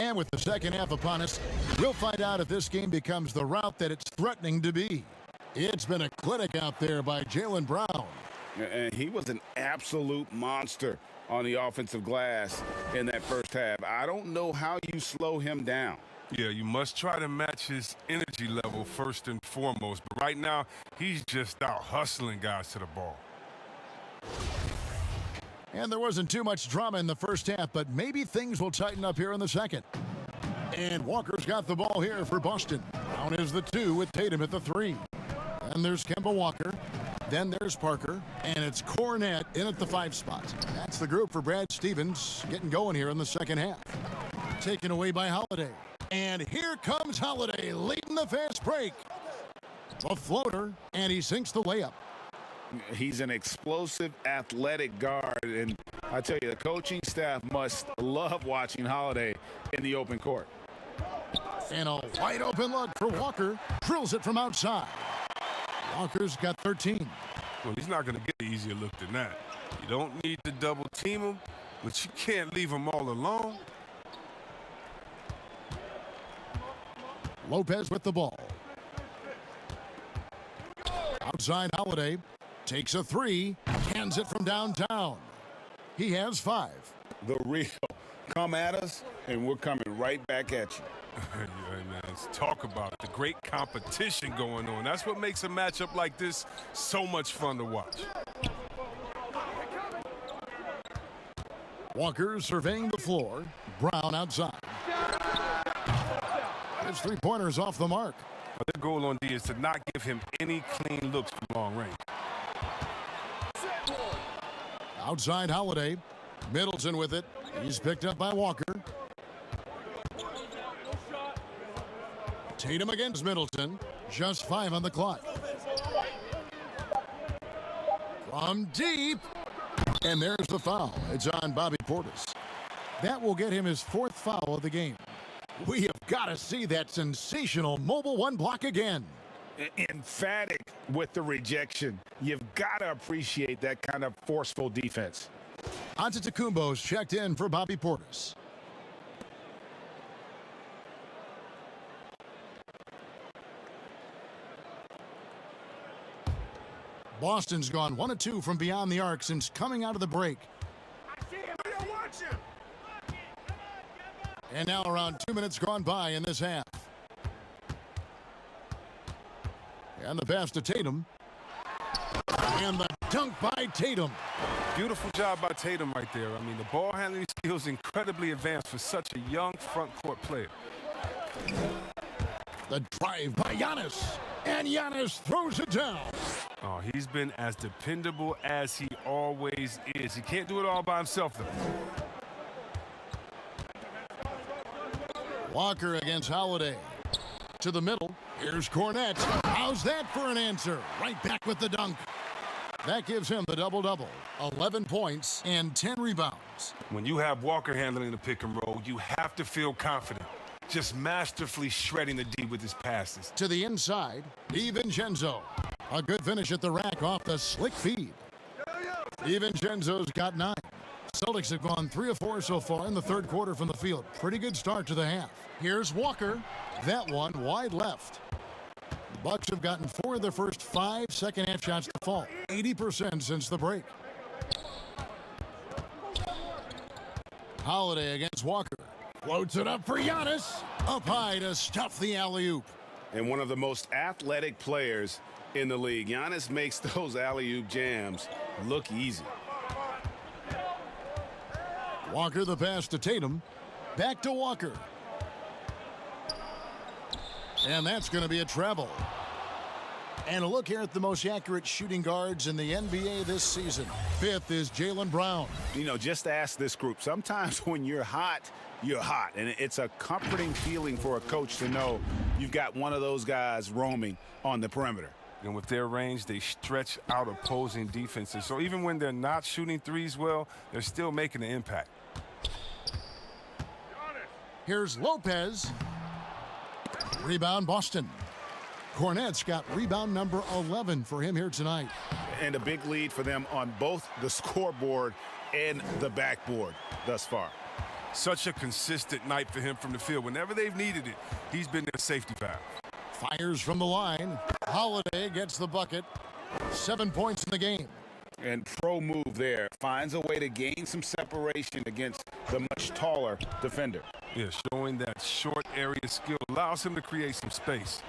And with the second half upon us, we'll find out if this game becomes the route that it's threatening to be. It's been a clinic out there by Jaylen Brown. And he was an absolute monster on the offensive glass in that first half. I don't know how you slow him down. Yeah, you must try to match his energy level first and foremost. But right now, he's just out hustling guys to the ball. And there wasn't too much drama in the first half, but maybe things will tighten up here in the second. And Walker's got the ball here for Boston. Down is the 2 with Tatum at the 3. And there's Kemba Walker. Then there's Parker. And it's Cornette in at the 5 spot. That's the group for Brad Stevens getting going here in the second half. Taken away by Holiday. And here comes Holiday late in the fast break. A floater, and he sinks the layup. He's an explosive, athletic guard, and I tell you, the coaching staff must love watching Holiday in the open court. And a wide open look for Walker. Drills it from outside. Walker's got 13. Well, he's not going to get an easier look than that. You don't need to double team him, but you can't leave him all alone. Lopez with the ball. Outside Holiday. Takes a 3, hands it from downtown. He has 5. The real. Come at us, and we're coming right back at you. Yeah, man, let's talk about it. The great competition going on. That's what makes a matchup like this so much fun to watch. Walker surveying the floor. Brown outside. His three-pointer's off the mark. Their goal on D is to not give him any clean looks from long range. Outside Holiday. Middleton with it. He's picked up by Walker. Tatum against Middleton. Just 5 on the clock. From deep. And there's the foul. It's on Bobby Portis. That will get him his 4th foul of the game. We have got to see that sensational mobile 1 block again. Emphatic with the rejection. You've got to appreciate that kind of forceful defense. Antetokounmpo's checked in for Bobby Portis. Boston's gone 1 of 2 from beyond the arc since coming out of the break. And now around 2 minutes gone by in this half. And the pass to Tatum. And the dunk by Tatum. Beautiful job by Tatum right there. I mean, the ball handling skills incredibly advanced for such a young front court player. The drive by Giannis, and Giannis throws it down. Oh, he's been as dependable as he always is. He can't do it all by himself, though. Walker against Holiday. To the middle. Here's Cornette. How's that for an answer? Right back with the dunk. That gives him the double-double. 11 points and 10 rebounds. When you have Walker handling the pick and roll, you have to feel confident. Just masterfully shredding the D with his passes. To the inside, DiVincenzo. A good finish at the rack off the slick feed. DiVincenzo's got 9. Celtics have gone 3 of 4 so far in the third quarter from the field. Pretty good start to the half. Here's Walker. That one wide left. The Bucks have gotten 4 of their first 5 second-half shots to fall. 80% since the break. Holiday against Walker. Floats it up for Giannis. Up high to stuff the alley-oop. And one of the most athletic players in the league. Giannis makes those alley-oop jams look easy. Walker the pass to Tatum. Back to Walker. And that's going to be a travel. And a look here at the most accurate shooting guards in the NBA this season. 5th is Jaylen Brown. You know, just ask this group. Sometimes when you're hot, you're hot. And it's a comforting feeling for a coach to know you've got one of those guys roaming on the perimeter. And with their range, they stretch out opposing defenses. So even when they're not shooting threes well, they're still making an impact. Here's Lopez. Rebound, Boston. Cornette's got rebound number 11 for him here tonight. And a big lead for them on both the scoreboard and the backboard thus far. Such a consistent night for him from the field. Whenever they've needed it, he's been their safety valve. Fires from the line. Holiday gets the bucket. 7 points in the game. And pro move there. Finds a way to gain some separation against the much taller defender. Yeah, showing that short area skill allows him to create some space.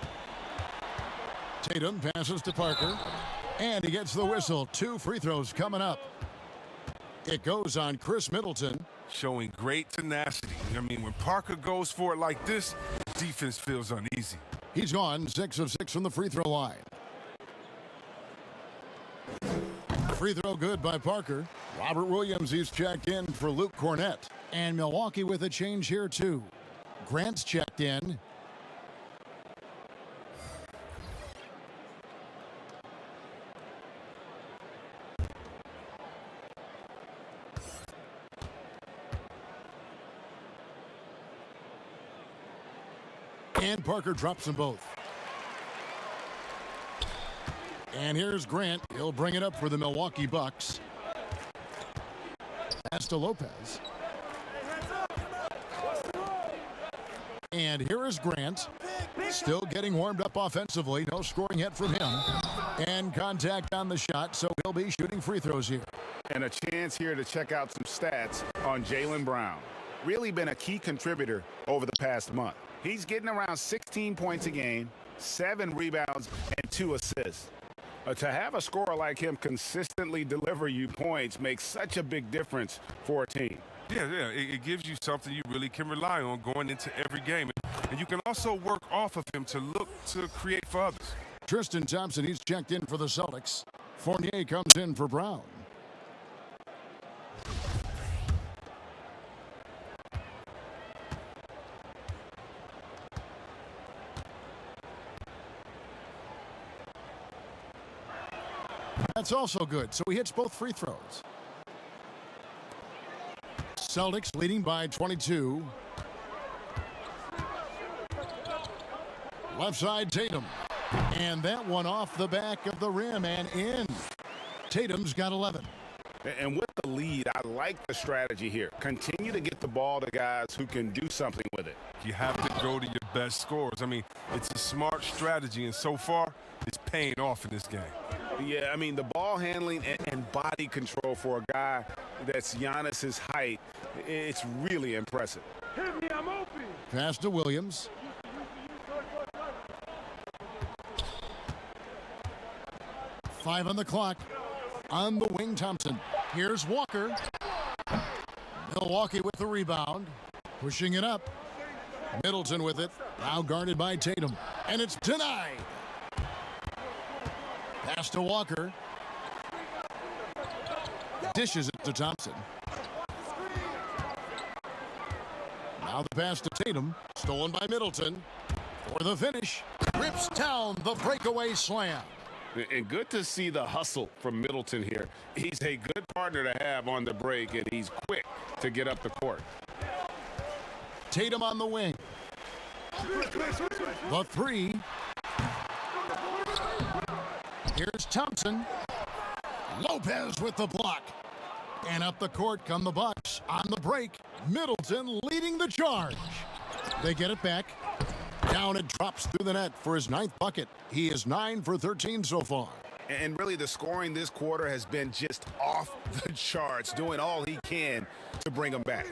Tatum passes to Parker. And he gets the whistle. 2 free throws coming up. It goes on Chris Middleton. Showing great tenacity. I mean, when Parker goes for it like this, defense feels uneasy. He's gone 6 of 6 from the free throw line. Free throw good by Parker. Robert Williams, he's checked in for Luke Cornette. And Milwaukee with a change here, too. Grant's checked in. And Parker drops them both. And here's Grant. He'll bring it up for the Milwaukee Bucks. Pass to Lopez. And here is Grant. Still getting warmed up offensively. No scoring yet from him. And contact on the shot, so he'll be shooting free throws here. And a chance here to check out some stats on Jaylen Brown. Really been a key contributor over the past month. He's getting around 16 points a game, 7 rebounds, and 2 assists. To have a scorer like him consistently deliver you points makes such a big difference for a team. Yeah, it gives you something you really can rely on going into every game. And you can also work off of him to look to create for others. Tristan Thompson, he's checked in for the Celtics. Fournier comes in for Brown. That's also good, so he hits both free throws. Celtics leading by 22. Left side, Tatum. And that one off the back of the rim and in. Tatum's got 11. And with the lead, I like the strategy here. Continue to get the ball to guys who can do something with it. You have to go to your best scorers. I mean, it's a smart strategy, and so far, it's paying off in this game. Yeah, I mean, the ball handling and body control for a guy that's Giannis's height, it's really impressive. Hit me, I'm open. Pass to Williams. Five on the clock. On the wing, Thompson. Here's Walker. Milwaukee with the rebound. Pushing it up. Middleton with it. Now guarded by Tatum. And it's denied. Pass to Walker. Dishes it to Thompson. Now the pass to Tatum. Stolen by Middleton. For the finish. Rips down the breakaway slam. And good to see the hustle from Middleton here. He's a good partner to have on the break, and he's quick to get up the court. Tatum on the wing. The three. Here's Thompson. Lopez with the block. And up the court come the Bucks. On the break, Middleton leading the charge. They get it back. Down it drops through the net for his 9th bucket. He is 9 for 13 so far. And really, the scoring this quarter has been just off the charts, doing all he can to bring them back.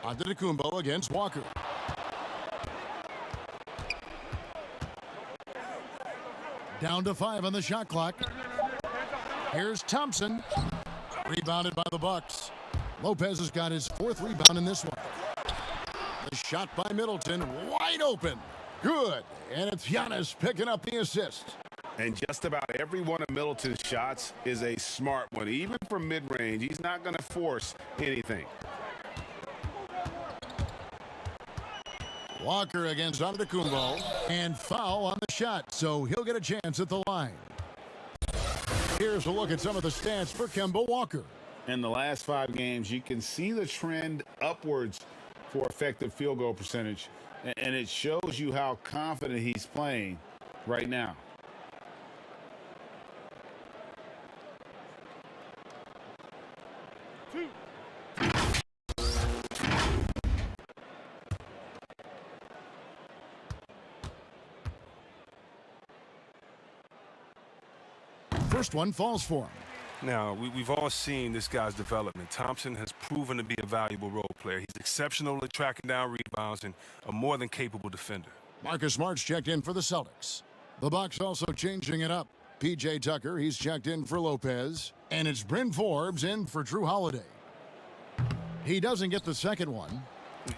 Antetokounmpo against Walker. Down to 5 on the shot clock. Here's Thompson. Rebounded by the Bucks. Lopez has got his 4th rebound in this one. The shot by Middleton, wide open. Good. And it's Giannis picking up the assist. And just about every one of Middleton's shots is a smart one. Even from mid-range, he's not going to force anything. Walker against Antetokounmpo. And foul on the shot, so he'll get a chance at the line. Here's a look at some of the stats for Kemba Walker. In the last 5 games, you can see the trend upwards for effective field goal percentage. And it shows you how confident he's playing right now. First one falls for him. Now, we've all seen this guy's development. Thompson has proven to be a valuable role player. He's exceptional at tracking down rebounds and a more than capable defender. Marcus Smart's checked in for the Celtics. The Bucks also changing it up. P.J. Tucker, he's checked in for Lopez. And it's Bryn Forbes in for Drew Holiday. He doesn't get the second one.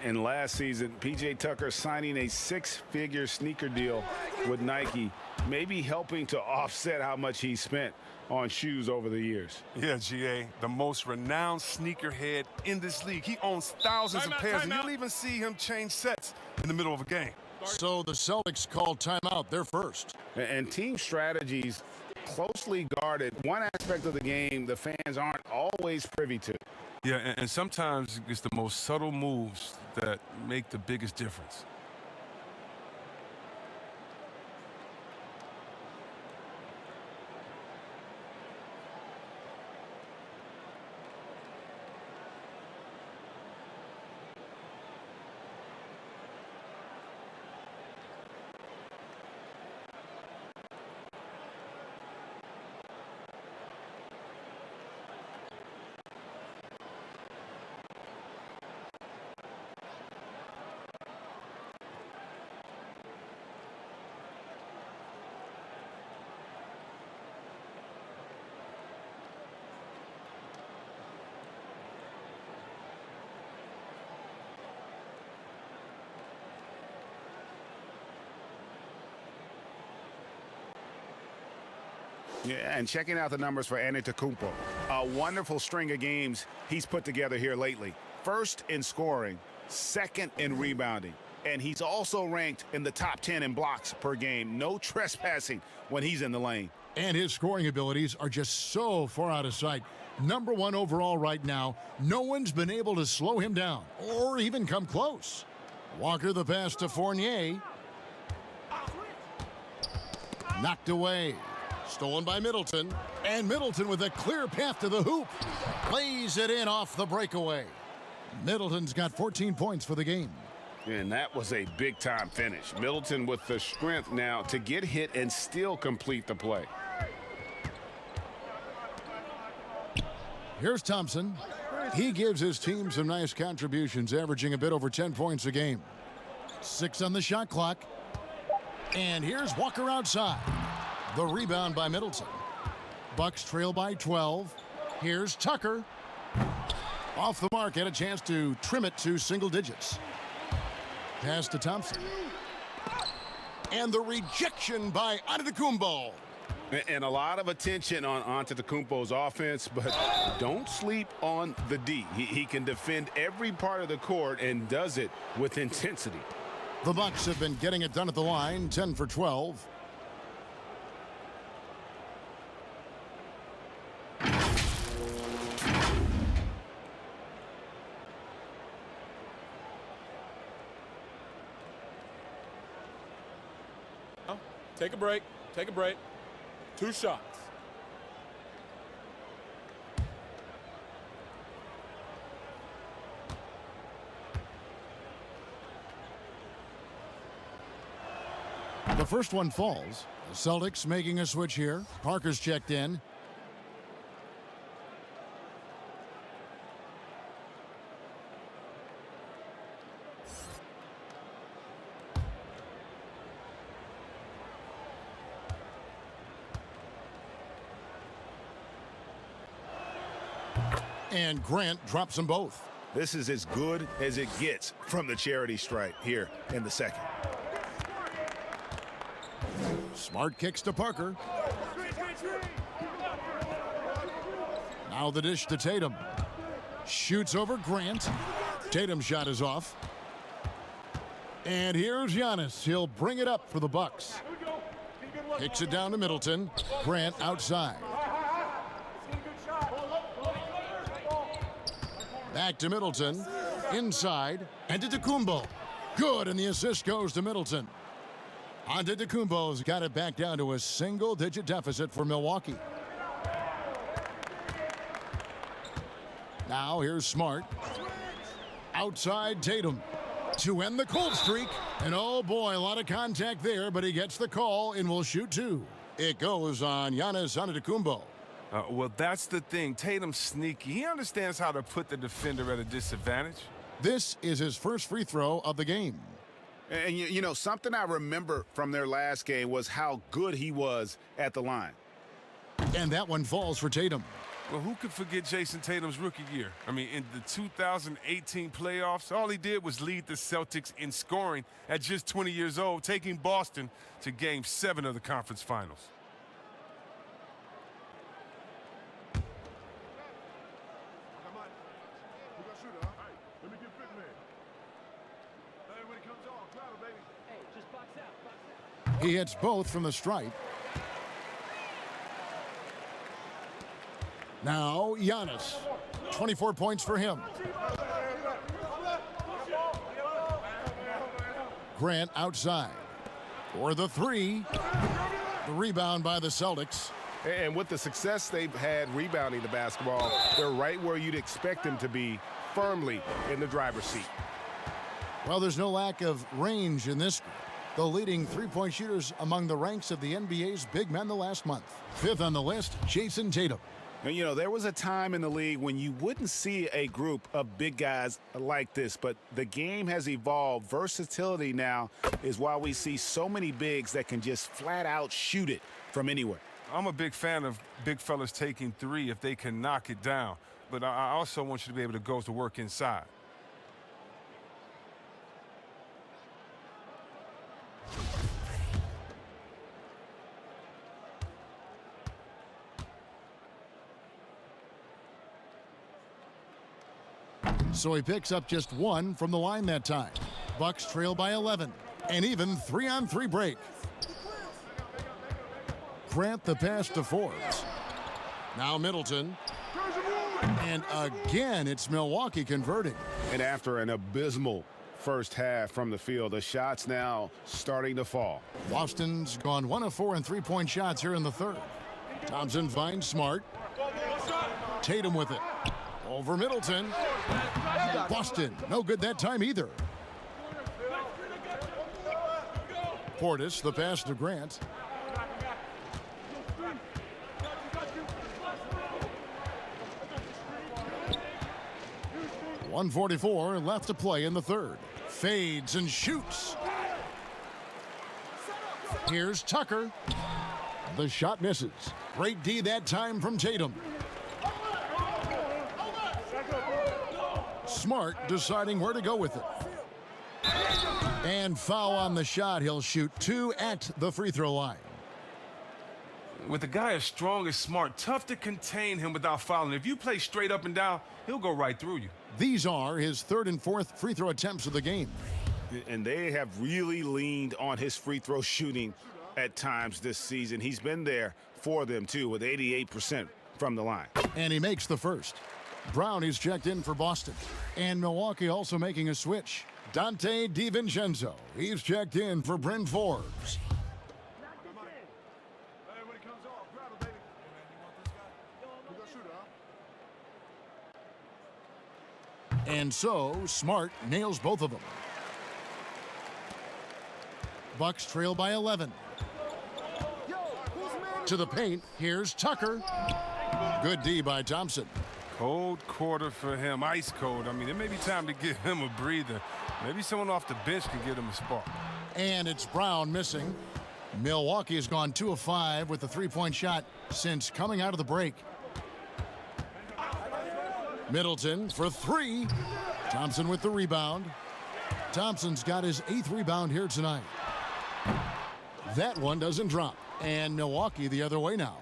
And last season, P.J. Tucker signing a 6-figure sneaker deal with Nike, maybe helping to offset how much he spent on shoes over the years. Yeah, GA, the most renowned sneakerhead in this league. He owns thousands of pairs, and you'll even see him change sets in the middle of a game. So the Celtics called timeout. They're first. And team strategies closely guarded. One aspect of the game the fans aren't always privy to. Yeah, and sometimes it's the most subtle moves that make the biggest difference. Yeah, and checking out the numbers for Antetokounmpo. A wonderful string of games he's put together here lately. First in scoring, second in rebounding. And he's also ranked in the top 10 in blocks per game. No trespassing when he's in the lane. And his scoring abilities are just so far out of sight. #1 overall right now. No one's been able to slow him down or even come close. Walker the pass to Fournier. Knocked away. Stolen by Middleton. And Middleton with a clear path to the hoop. Plays it in off the breakaway. Middleton's got 14 points for the game. And that was a big-time finish. Middleton with the strength now to get hit and still complete the play. Here's Thompson. He gives his team some nice contributions, averaging a bit over 10 points a game. 6 on the shot clock. And here's Walker outside. The rebound by Middleton. Bucks trail by 12. Here's Tucker. Off the mark, had a chance to trim it to single digits. Pass to Thompson. And the rejection by Antetokounmpo. And a lot of attention on Antetokounmpo's offense, but don't sleep on the D. He can defend every part of the court and does it with intensity. The Bucks have been getting it done at the line, 10 for 12. Take a break. Take a break. 2 shots. The first one falls. The Celtics making a switch here. Parker's checked in. And Grant drops them both. This is as good as it gets from the charity stripe here in the second. Smart kicks to Parker. Now the dish to Tatum. Shoots over Grant. Tatum's shot is off. And here's Giannis. He'll bring it up for the Bucks. Kicks it down to Middleton. Grant outside. Back to Middleton. Inside. Antetokounmpo. Good, and the assist goes to Middleton. Antetokounmpo's got it back down to a single-digit deficit for Milwaukee. Now here's Smart. Outside Tatum to end the cold streak. And oh boy, a lot of contact there, but he gets the call and will shoot 2. It goes on Giannis Antetokounmpo. Well, that's the thing. Tatum's sneaky. He understands how to put the defender at a disadvantage. This is his first free throw of the game. And, you know, something I remember from their last game was how good he was at the line. And that one falls for Tatum. Well, who could forget Jason Tatum's rookie year? I mean, in the 2018 playoffs, all he did was lead the Celtics in scoring at just 20 years old, taking Boston to Game 7 of the conference finals. He hits both from the stripe. Now Giannis, 24 points for him. Grant outside for the 3. The rebound by the Celtics. And with the success they've had rebounding the basketball, they're right where you'd expect them to be, firmly in the driver's seat. Well, there's no lack of range in this group. The leading three-point shooters among the ranks of the NBA's big men the last month. 5th on the list, Jason Tatum. And, you know, there was a time in the league when you wouldn't see a group of big guys like this, but the game has evolved. Versatility now is why we see so many bigs that can just flat out shoot it from anywhere. I'm a big fan of big fellas taking 3 if they can knock it down, but I also want you to be able to go to work inside. So he picks up just 1 from the line that time. Bucks trail by 11. An even 3-on-3 break. Grant the pass to Forbes. Now Middleton. And again, it's Milwaukee converting. And after an abysmal first half from the field, the shots now starting to fall. Boston's gone 1 of 4 in three-point shots here in the third. Thompson finds Smart. Tatum with it. Over Middleton. Boston, no good that time either. Portis, the pass to Grant. .144 left to play in the third. Fades and shoots. Here's Tucker. The shot misses. Great D that time from Tatum. Smart deciding where to go with it. And foul on the shot. He'll shoot 2 at the free throw line. With a guy as strong as Smart, tough to contain him without fouling. If you play straight up and down, he'll go right through you. These are his 3rd and 4th free throw attempts of the game. And they have really leaned on his free throw shooting at times this season. He's been there for them, too, with 88% from the line. And he makes the first. Brown is checked in for Boston. And Milwaukee also making a switch. Dante DiVincenzo. He's checked in for Bryn Forbes. And so, Smart nails both of them. Bucks trail by 11. To the paint, here's Tucker. Good D by Thompson. Cold quarter for him, ice cold. I mean, it may be time to give him a breather. Maybe someone off the bench can get him a spark. And it's Brown missing. Milwaukee has gone 2 of 5 with the three-point shot since coming out of the break. Middleton for 3. Thompson with the rebound. Thompson's got his 8th rebound here tonight. That one doesn't drop. And Milwaukee the other way now.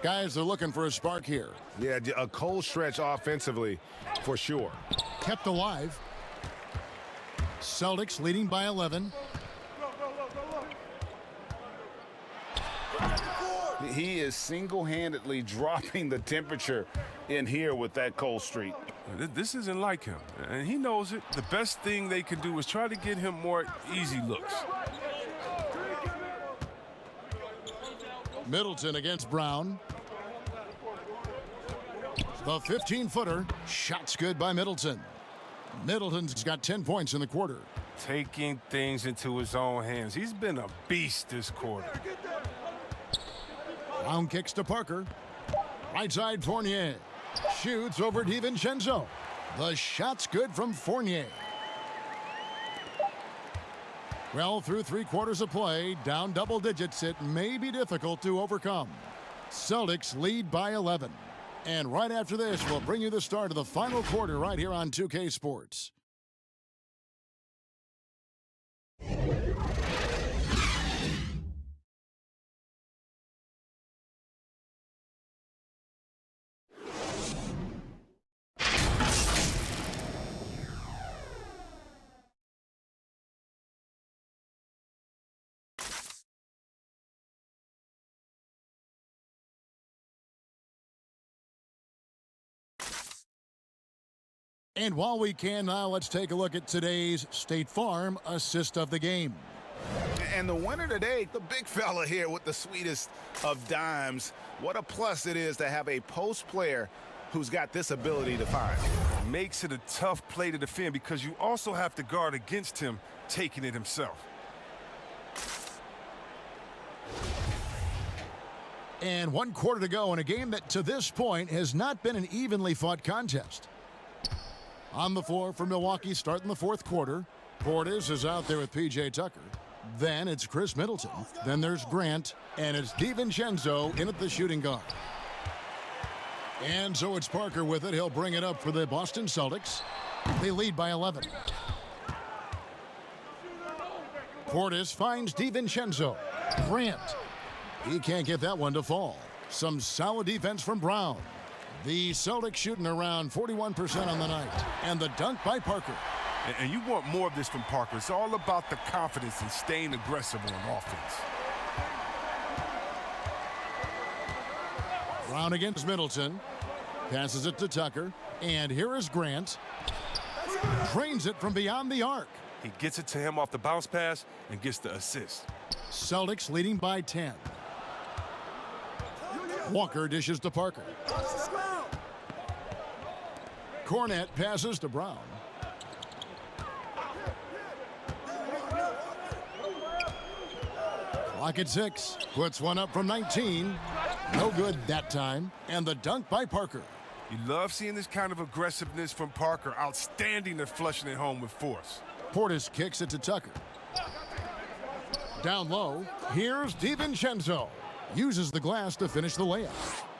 Guys, they're looking for a spark here. Yeah, a cold stretch offensively for sure. Kept alive. Celtics leading by 11. He is single-handedly dropping the temperature in here with that cold streak. This isn't like him, and he knows it. The best thing they can do is try to get him more easy looks. Middleton against Brown. The 15-footer. Shot's good by Middleton. Middleton's got 10 points in the quarter. Taking things into his own hands. He's been a beast this quarter. Brown kicks to Parker. Right side, Fournier. Shoots over DiVincenzo. The shot's good from Fournier. Well, through 3 quarters of play, down double digits, it may be difficult to overcome. Celtics lead by 11. And right after this, we'll bring you the start of the final quarter right here on 2K Sports. And while we can now, let's take a look at today's State Farm assist of the game. And the winner today, the big fella here with the sweetest of dimes. What a plus it is to have a post player who's got this ability to find. Makes it a tough play to defend because you also have to guard against him taking it himself. And 1 quarter to go in a game that to this point has not been an evenly fought contest. On the floor for Milwaukee starting the 4th quarter. Portis is out there with P.J. Tucker. Then it's Chris Middleton. Then there's Grant. And it's DiVincenzo in at the shooting guard. And so it's Parker with it. He'll bring it up for the Boston Celtics. They lead by 11. Portis finds DiVincenzo. Grant. He can't get that one to fall. Some solid defense from Brown. The Celtics shooting around 41% on the night. And the dunk by Parker. And you want more of this from Parker. It's all about the confidence and staying aggressive on offense. Brown against Middleton. Passes it to Tucker. And here is Grant. Drains it from beyond the arc. He gets it to him off the bounce pass and gets the assist. Celtics leading by 10. Walker dishes to Parker. Cornette passes to Brown. Clock at 6. Puts one up from 19. No good that time. And the dunk by Parker. You love seeing this kind of aggressiveness from Parker. Outstanding at flushing it home with force. Portis kicks it to Tucker. Down low. Here's DiVincenzo. uses the glass to finish the layup.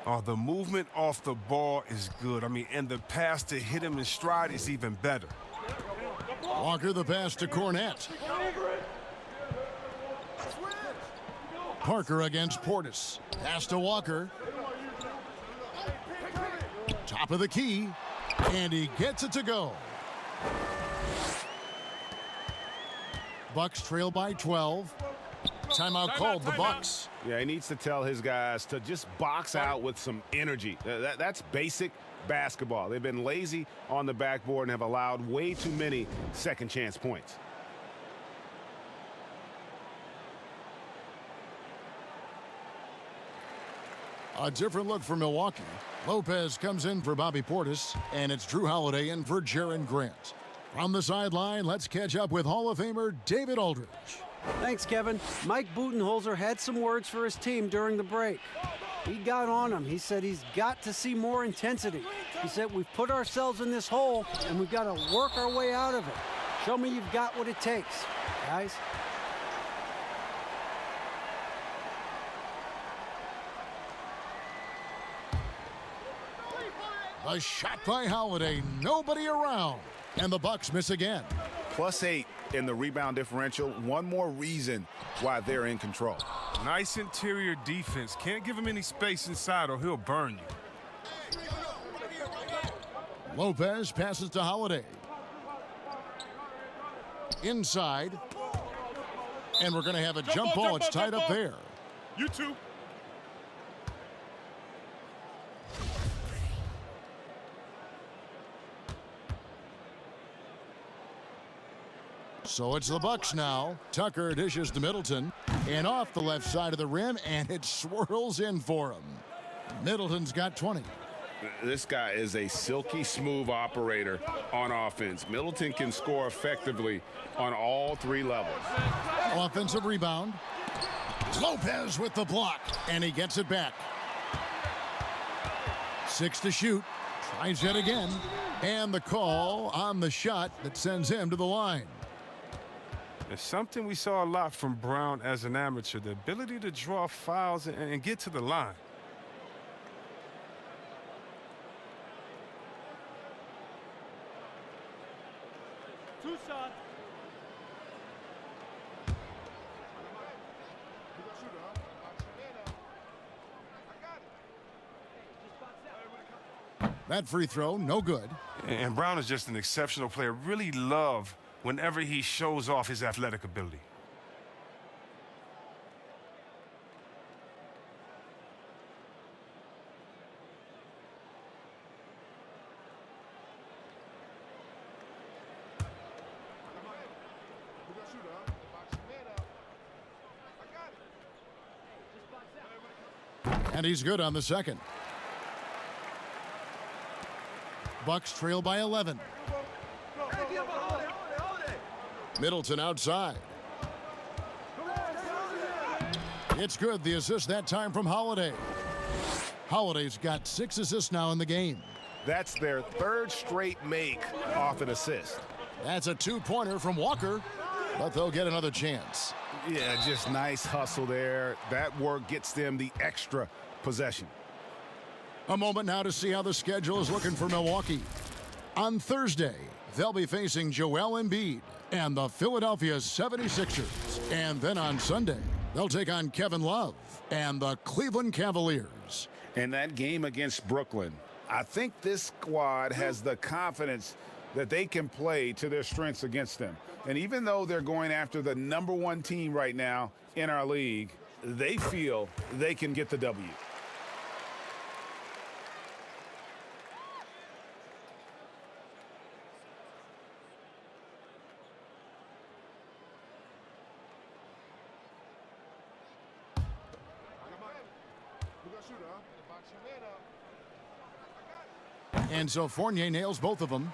Oh, the movement off the ball is good. I mean, and the pass to hit him in stride is even better. Walker the pass to Cornette. Parker against Portis. Pass to Walker. Top of the key. And he gets it to go. Bucks trail by 12. Timeout called the Bucks. Yeah, he needs to tell his guys to just box out with some energy. That's basic basketball. They've been lazy on the backboard and have allowed way too many second chance points. A different look for Milwaukee. Lopez comes in for Bobby Portis, and it's Drew Holiday in for Jaren Grant. From the sideline, let's catch up with Hall of Famer David Aldridge. Thanks, Kevin. Mike Budenholzer had some words for his team during the break. He got on him. He said he's got to see more intensity. He said we've put ourselves in this hole, and we've got to work our way out of it. Show me you've got what it takes, guys. A shot by Holiday, nobody around, and the Bucks miss again. +8 in the rebound differential. One more reason why they're in control. Nice interior defense. Can't give him any space inside or he'll burn you. Lopez passes to Holiday. Inside. And we're going to have a jump ball. It's tied up there. You too. So it's the Bucks now. Tucker dishes to Middleton. And off the left side of the rim, and it swirls in for him. Middleton's got 20. This guy is a silky smooth operator on offense. Middleton can score effectively on all three levels. Offensive rebound. Lopez with the block, and he gets it back. 6 to shoot. Tries it again. And the call on the shot that sends him to the line. It's something we saw a lot from Brown as an amateur, the ability to draw fouls and get to the line. Two shots. That free throw, no good. And Brown is just an exceptional player. Really love whenever he shows off his athletic ability. And he's good on the second. Bucks trail by 11. Middleton outside. It's good. The assist that time from Holiday. Holiday's got 6 assists now in the game. That's their third straight make off an assist. That's a 2-pointer from Walker, but they'll get another chance. Yeah, just nice hustle there. That work gets them the extra possession. A moment now to see how the schedule is looking for Milwaukee. On Thursday, they'll be facing Joel Embiid and the Philadelphia 76ers. And then on Sunday, they'll take on Kevin Love and the Cleveland Cavaliers. In that game against Brooklyn, I think this squad has the confidence that they can play to their strengths against them. And even though they're going after the #1 team right now in our league, they feel they can get the W. And so Fournier nails both of them.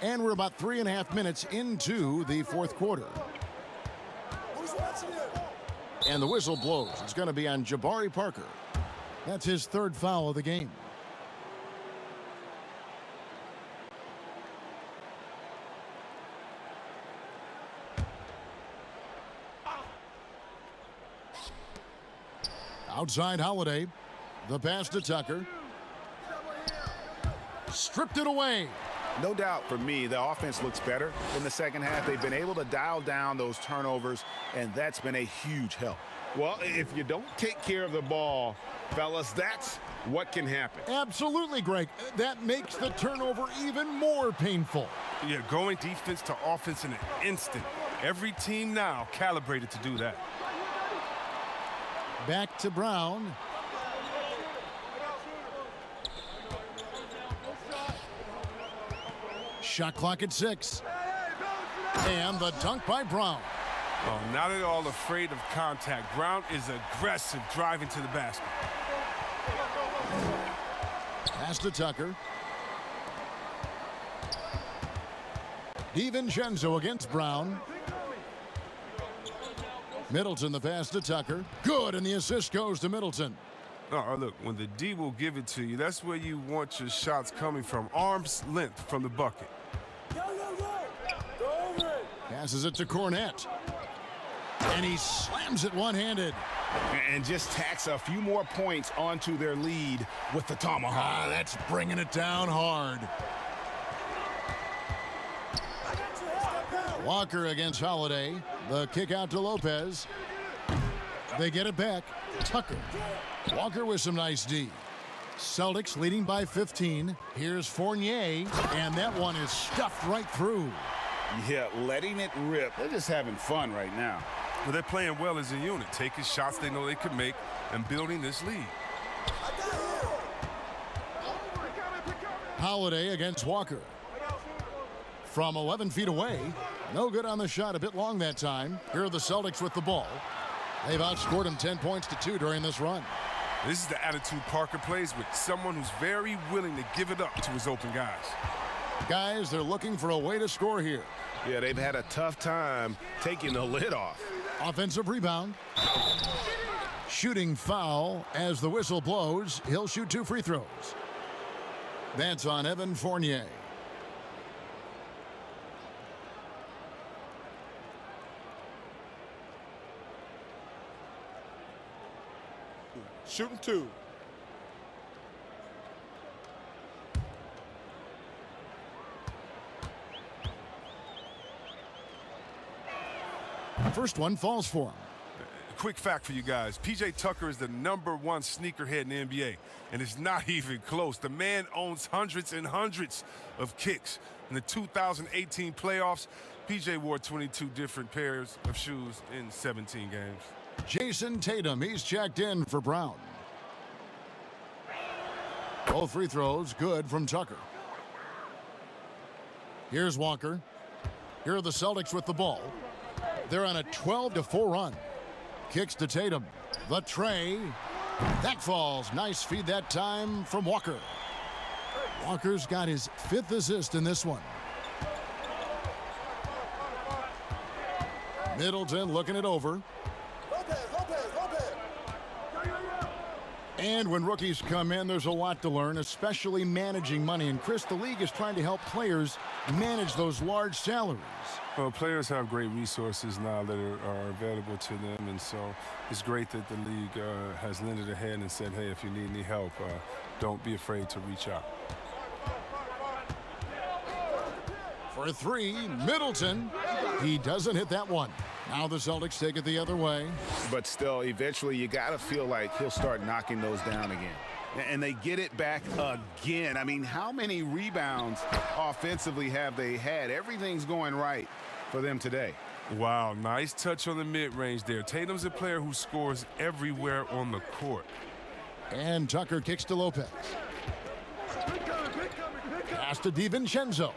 And we're about 3.5 minutes into the fourth quarter. And the whistle blows. It's going to be on Jabari Parker. That's his 3rd foul of the game. Outside Holiday. The pass to Tucker. Stripped it away. No doubt for me, the offense looks better in the second half. They've been able to dial down those turnovers, and that's been a huge help. Well, if you don't take care of the ball, fellas, that's what can happen. Absolutely, Greg. That makes the turnover even more painful. Yeah, going defense to offense in an instant. Every team now calibrated to do that. Back to Brown. Shot clock at 6. And the dunk by Brown. Oh, not at all afraid of contact. Brown is aggressive driving to the basket. Pass to Tucker. DiVincenzo against Brown. Middleton the pass to Tucker. Good, and the assist goes to Middleton. Oh, look, when the D will give it to you, that's where you want your shots coming from. Arm's length from the bucket. Passes it to Cornette. And he slams it one-handed. And just tacks a few more points onto their lead with the tomahawk. That's bringing it down hard. Walker against Holiday. The kick out to Lopez. They get it back. Tucker. Walker with some nice D. Celtics leading by 15. Here's Fournier, and that one is stuffed right through. Yeah, letting it rip. They're just having fun right now. Well, they're playing well as a unit, taking shots they know they could make and building this lead. Holiday against Walker. From 11 feet away. No good on the shot, a bit long that time. Here are the Celtics with the ball. They've outscored him 10 points to 2 during this run. This is the attitude Parker plays with, someone who's very willing to give it up to his open guys. Guys, they're looking for a way to score here. Yeah, they've had a tough time taking the lid off. Offensive rebound. Shooting foul as the whistle blows. He'll shoot 2 free throws. That's on Evan Fournier. Shooting 2. First one falls for him. Quick fact for you guys. P.J. Tucker is the #1 sneakerhead in the NBA, and it's not even close. The man owns hundreds and hundreds of kicks. In the 2018 playoffs, P.J. wore 22 different pairs of shoes in 17 games. Jason Tatum, he's checked in for Brown. Both free throws good from Tucker. Here's Walker. Here are the Celtics with the ball. They're on a 12-4 run. Kicks to Tatum. The tray. That falls. Nice feed that time from Walker. Walker's got his 5th assist in this one. Middleton looking it over. And when rookies come in, there's a lot to learn, especially managing money. And Chris, the league is trying to help players manage those large salaries. Well, players have great resources now that are available to them, and so it's great that the league has lended a hand and said, hey, if you need any help, don't be afraid to reach out. For 3, Middleton. He doesn't hit that one. Now the Celtics take it the other way. But still, eventually, you got to feel like he'll start knocking those down again. And they get it back again. I mean, how many rebounds offensively have they had? Everything's going right for them today. Wow, nice touch on the mid-range there. Tatum's a player who scores everywhere on the court. And Tucker kicks to Lopez. Pass to DiVincenzo.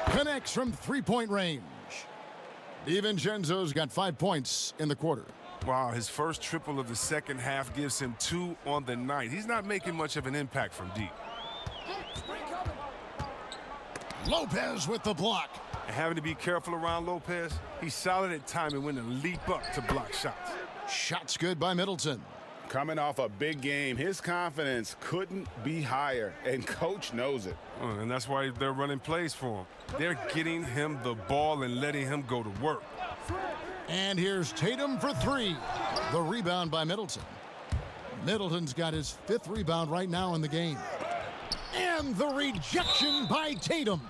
Connects from 3-point range. DiVincenzo's got 5 points in the quarter. Wow, his first triple of the second half gives him 2 on the night. He's not making much of an impact from deep. Lopez with the block. And having to be careful around Lopez, he's solid at timing when to leap up to block shots. Shots good by Middleton. Coming off a big game, his confidence couldn't be higher, and coach knows it. And that's why they're running plays for him. They're getting him the ball and letting him go to work. And here's Tatum for 3. The rebound by Middleton. Middleton's got his 5th rebound right now in the game. And the rejection by Tatum.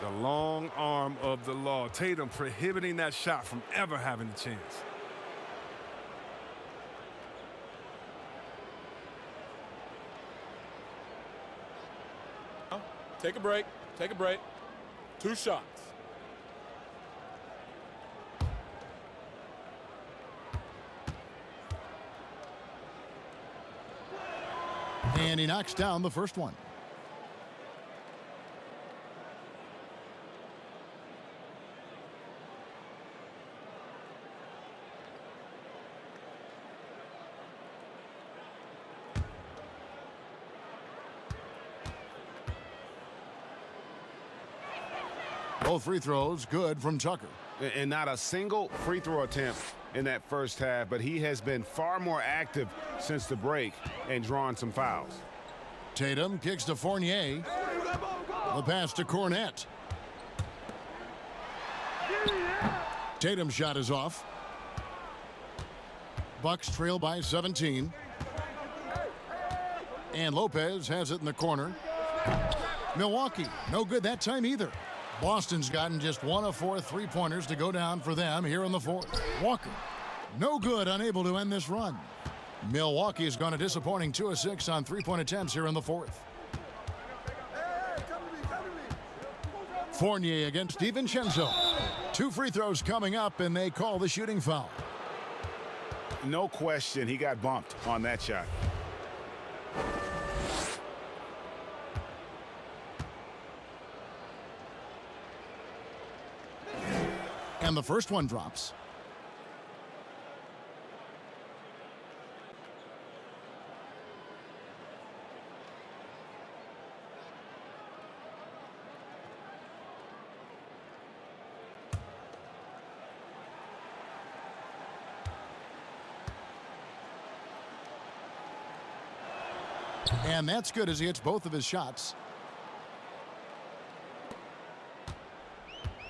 The long arm of the law. Tatum prohibiting that shot from ever having a chance. Take a break. Take a break. 2 shots. And he knocks down the first one. Both free throws good from Tucker. And not a single free throw attempt in that first half, but he has been far more active since the break and drawn some fouls. Tatum kicks to Fournier. The pass to Cornette. Tatum's shot is off. Bucks trail by 17. And Lopez has it in the corner. Milwaukee, no good that time either. Boston's gotten just 1 of 4 3-pointers to go down for them here in the 4th. Walker, no good, unable to end this run. Milwaukee's gone a disappointing 2 of 6 on 3-point attempts here in the 4th. Fournier against DiVincenzo. 2 free throws coming up, and they call the shooting foul. No question, he got bumped on that shot. And the first one drops. And that's good as he hits both of his shots.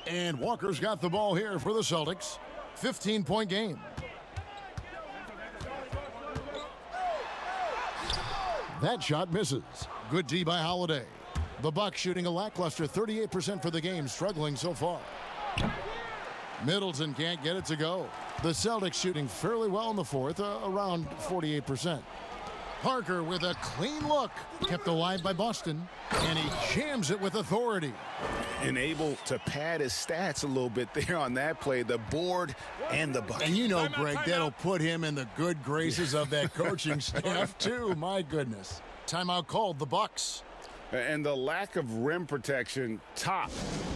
And Walker's got the ball here for the Celtics. 15-point game. That shot misses. Good D by Holiday. The Bucks shooting a lackluster 38% for the game, struggling so far. Middleton can't get it to go. The Celtics shooting fairly well in the 4th, around 48%. Parker with a clean look, kept alive by Boston, and he jams it with authority. And able to pad his stats a little bit there on that play, the board and the bucket. And you know, Greg, that'll put him in the good graces of that coaching staff, too. My goodness. Timeout called, the Bucks. And the lack of rim protection, top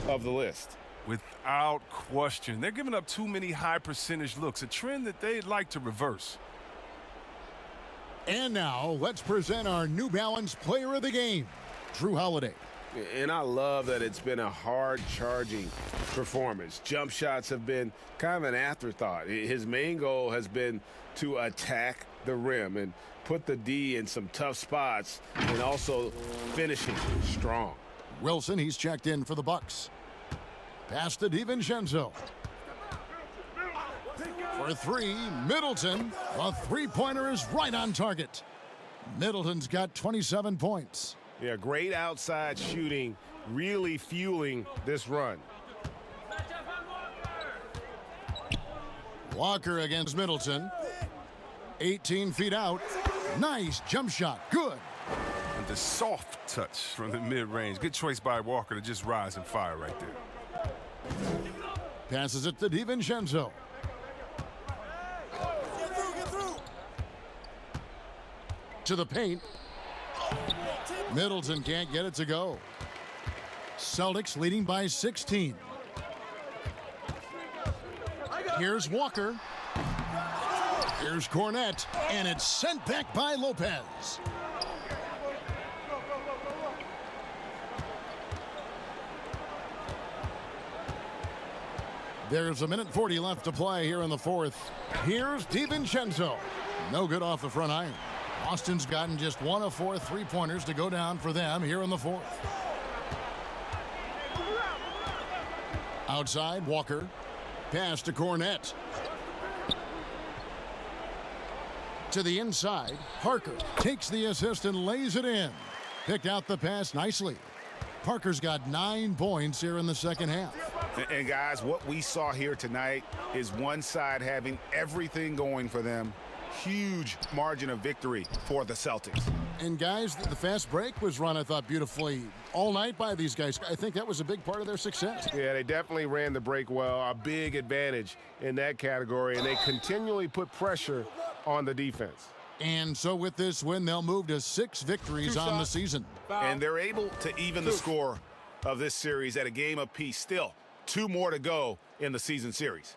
of the list. Without question. They're giving up too many high percentage looks, a trend that they'd like to reverse. And now, let's present our New Balance Player of the Game, Drew Holiday. And I love that it's been a hard-charging performance. Jump shots have been kind of an afterthought. His main goal has been to attack the rim and put the D in some tough spots and also finishing strong. Wilson, he's checked in for the Bucks. Pass to DiVincenzo. For 3, Middleton. A 3-pointer is right on target. Middleton's got 27 points. Yeah, great outside shooting, really fueling this run. Walker against Middleton. 18 feet out. Nice jump shot. Good. And the soft touch from the mid-range. Good choice by Walker to just rise and fire right there. Passes it to DiVincenzo. To the paint. Middleton can't get it to go. Celtics leading by 16. Here's Walker. Here's Cornette. And it's sent back by Lopez. There's 1:40 left to play here in the 4th. Here's DiVincenzo. No good off the front iron. Boston's gotten just 1 of 4 3-pointers to go down for them here in the 4th. Outside, Walker. Pass to Cornette. to the inside. Parker takes the assist and lays it in. Picked out the pass nicely. Parker's got 9 points here in the second half. And guys, what we saw here tonight is one side having everything going for them. Huge margin of victory for the Celtics. And guys, the fast break was run, I thought, beautifully all night by these guys. I think that was a big part of their success. Yeah, they definitely ran the break well. A big advantage in that category, and they continually put pressure on the defense. And so with this win, they'll move to 6 victories on the season. And they're able to even the score of this series at a game apiece. Still, 2 more to go in the season series.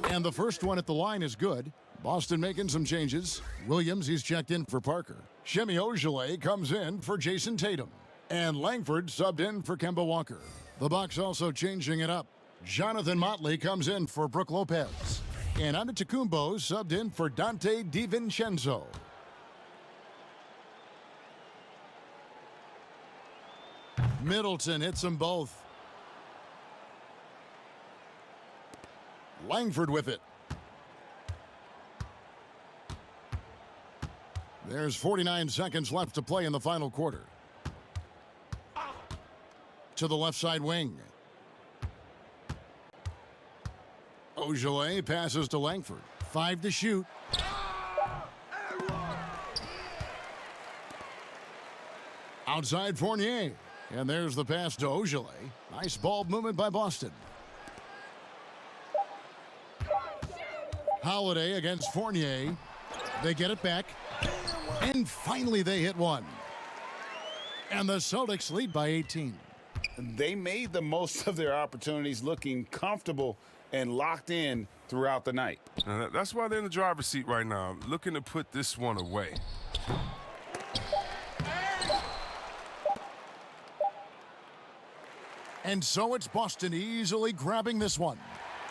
And the first one at the line is good. Boston making some changes. Williams, he's checked in for Parker. Shemi Ojeleye comes in for Jason Tatum. And Langford subbed in for Kemba Walker. The Bucks also changing it up. Jonathan Motley comes in for Brook Lopez. And Antetokounmpo subbed in for Dante DiVincenzo. Middleton hits them both. Langford with it. There's 49 seconds left to play in the final quarter. To the left side wing. Ojeleye passes to Langford. 5 to shoot. Outside Fournier. And there's the pass to Ojeleye. Nice ball movement by Boston. Holiday against Fournier. They get it back. And finally they hit one. And the Celtics lead by 18. They made the most of their opportunities, looking comfortable and locked in throughout the night. That's why they're in the driver's seat right now, looking to put this one away. And so it's Boston easily grabbing this one.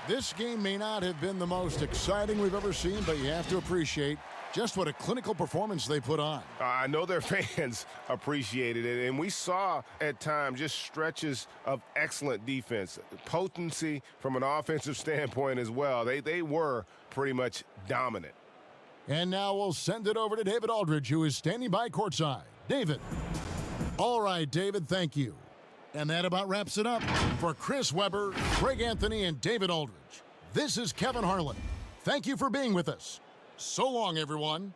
This game may not have been the most exciting we've ever seen, but you have to appreciate just what a clinical performance they put on. I know their fans appreciated it, and we saw at times just stretches of excellent defense, potency from an offensive standpoint as well. They were pretty much dominant. And now we'll send it over to David Aldridge, who is standing by courtside. David. All right, David, thank you. And that about wraps it up for Chris Webber, Greg Anthony, and David Aldridge. This is Kevin Harlan. Thank you for being with us. So long, everyone.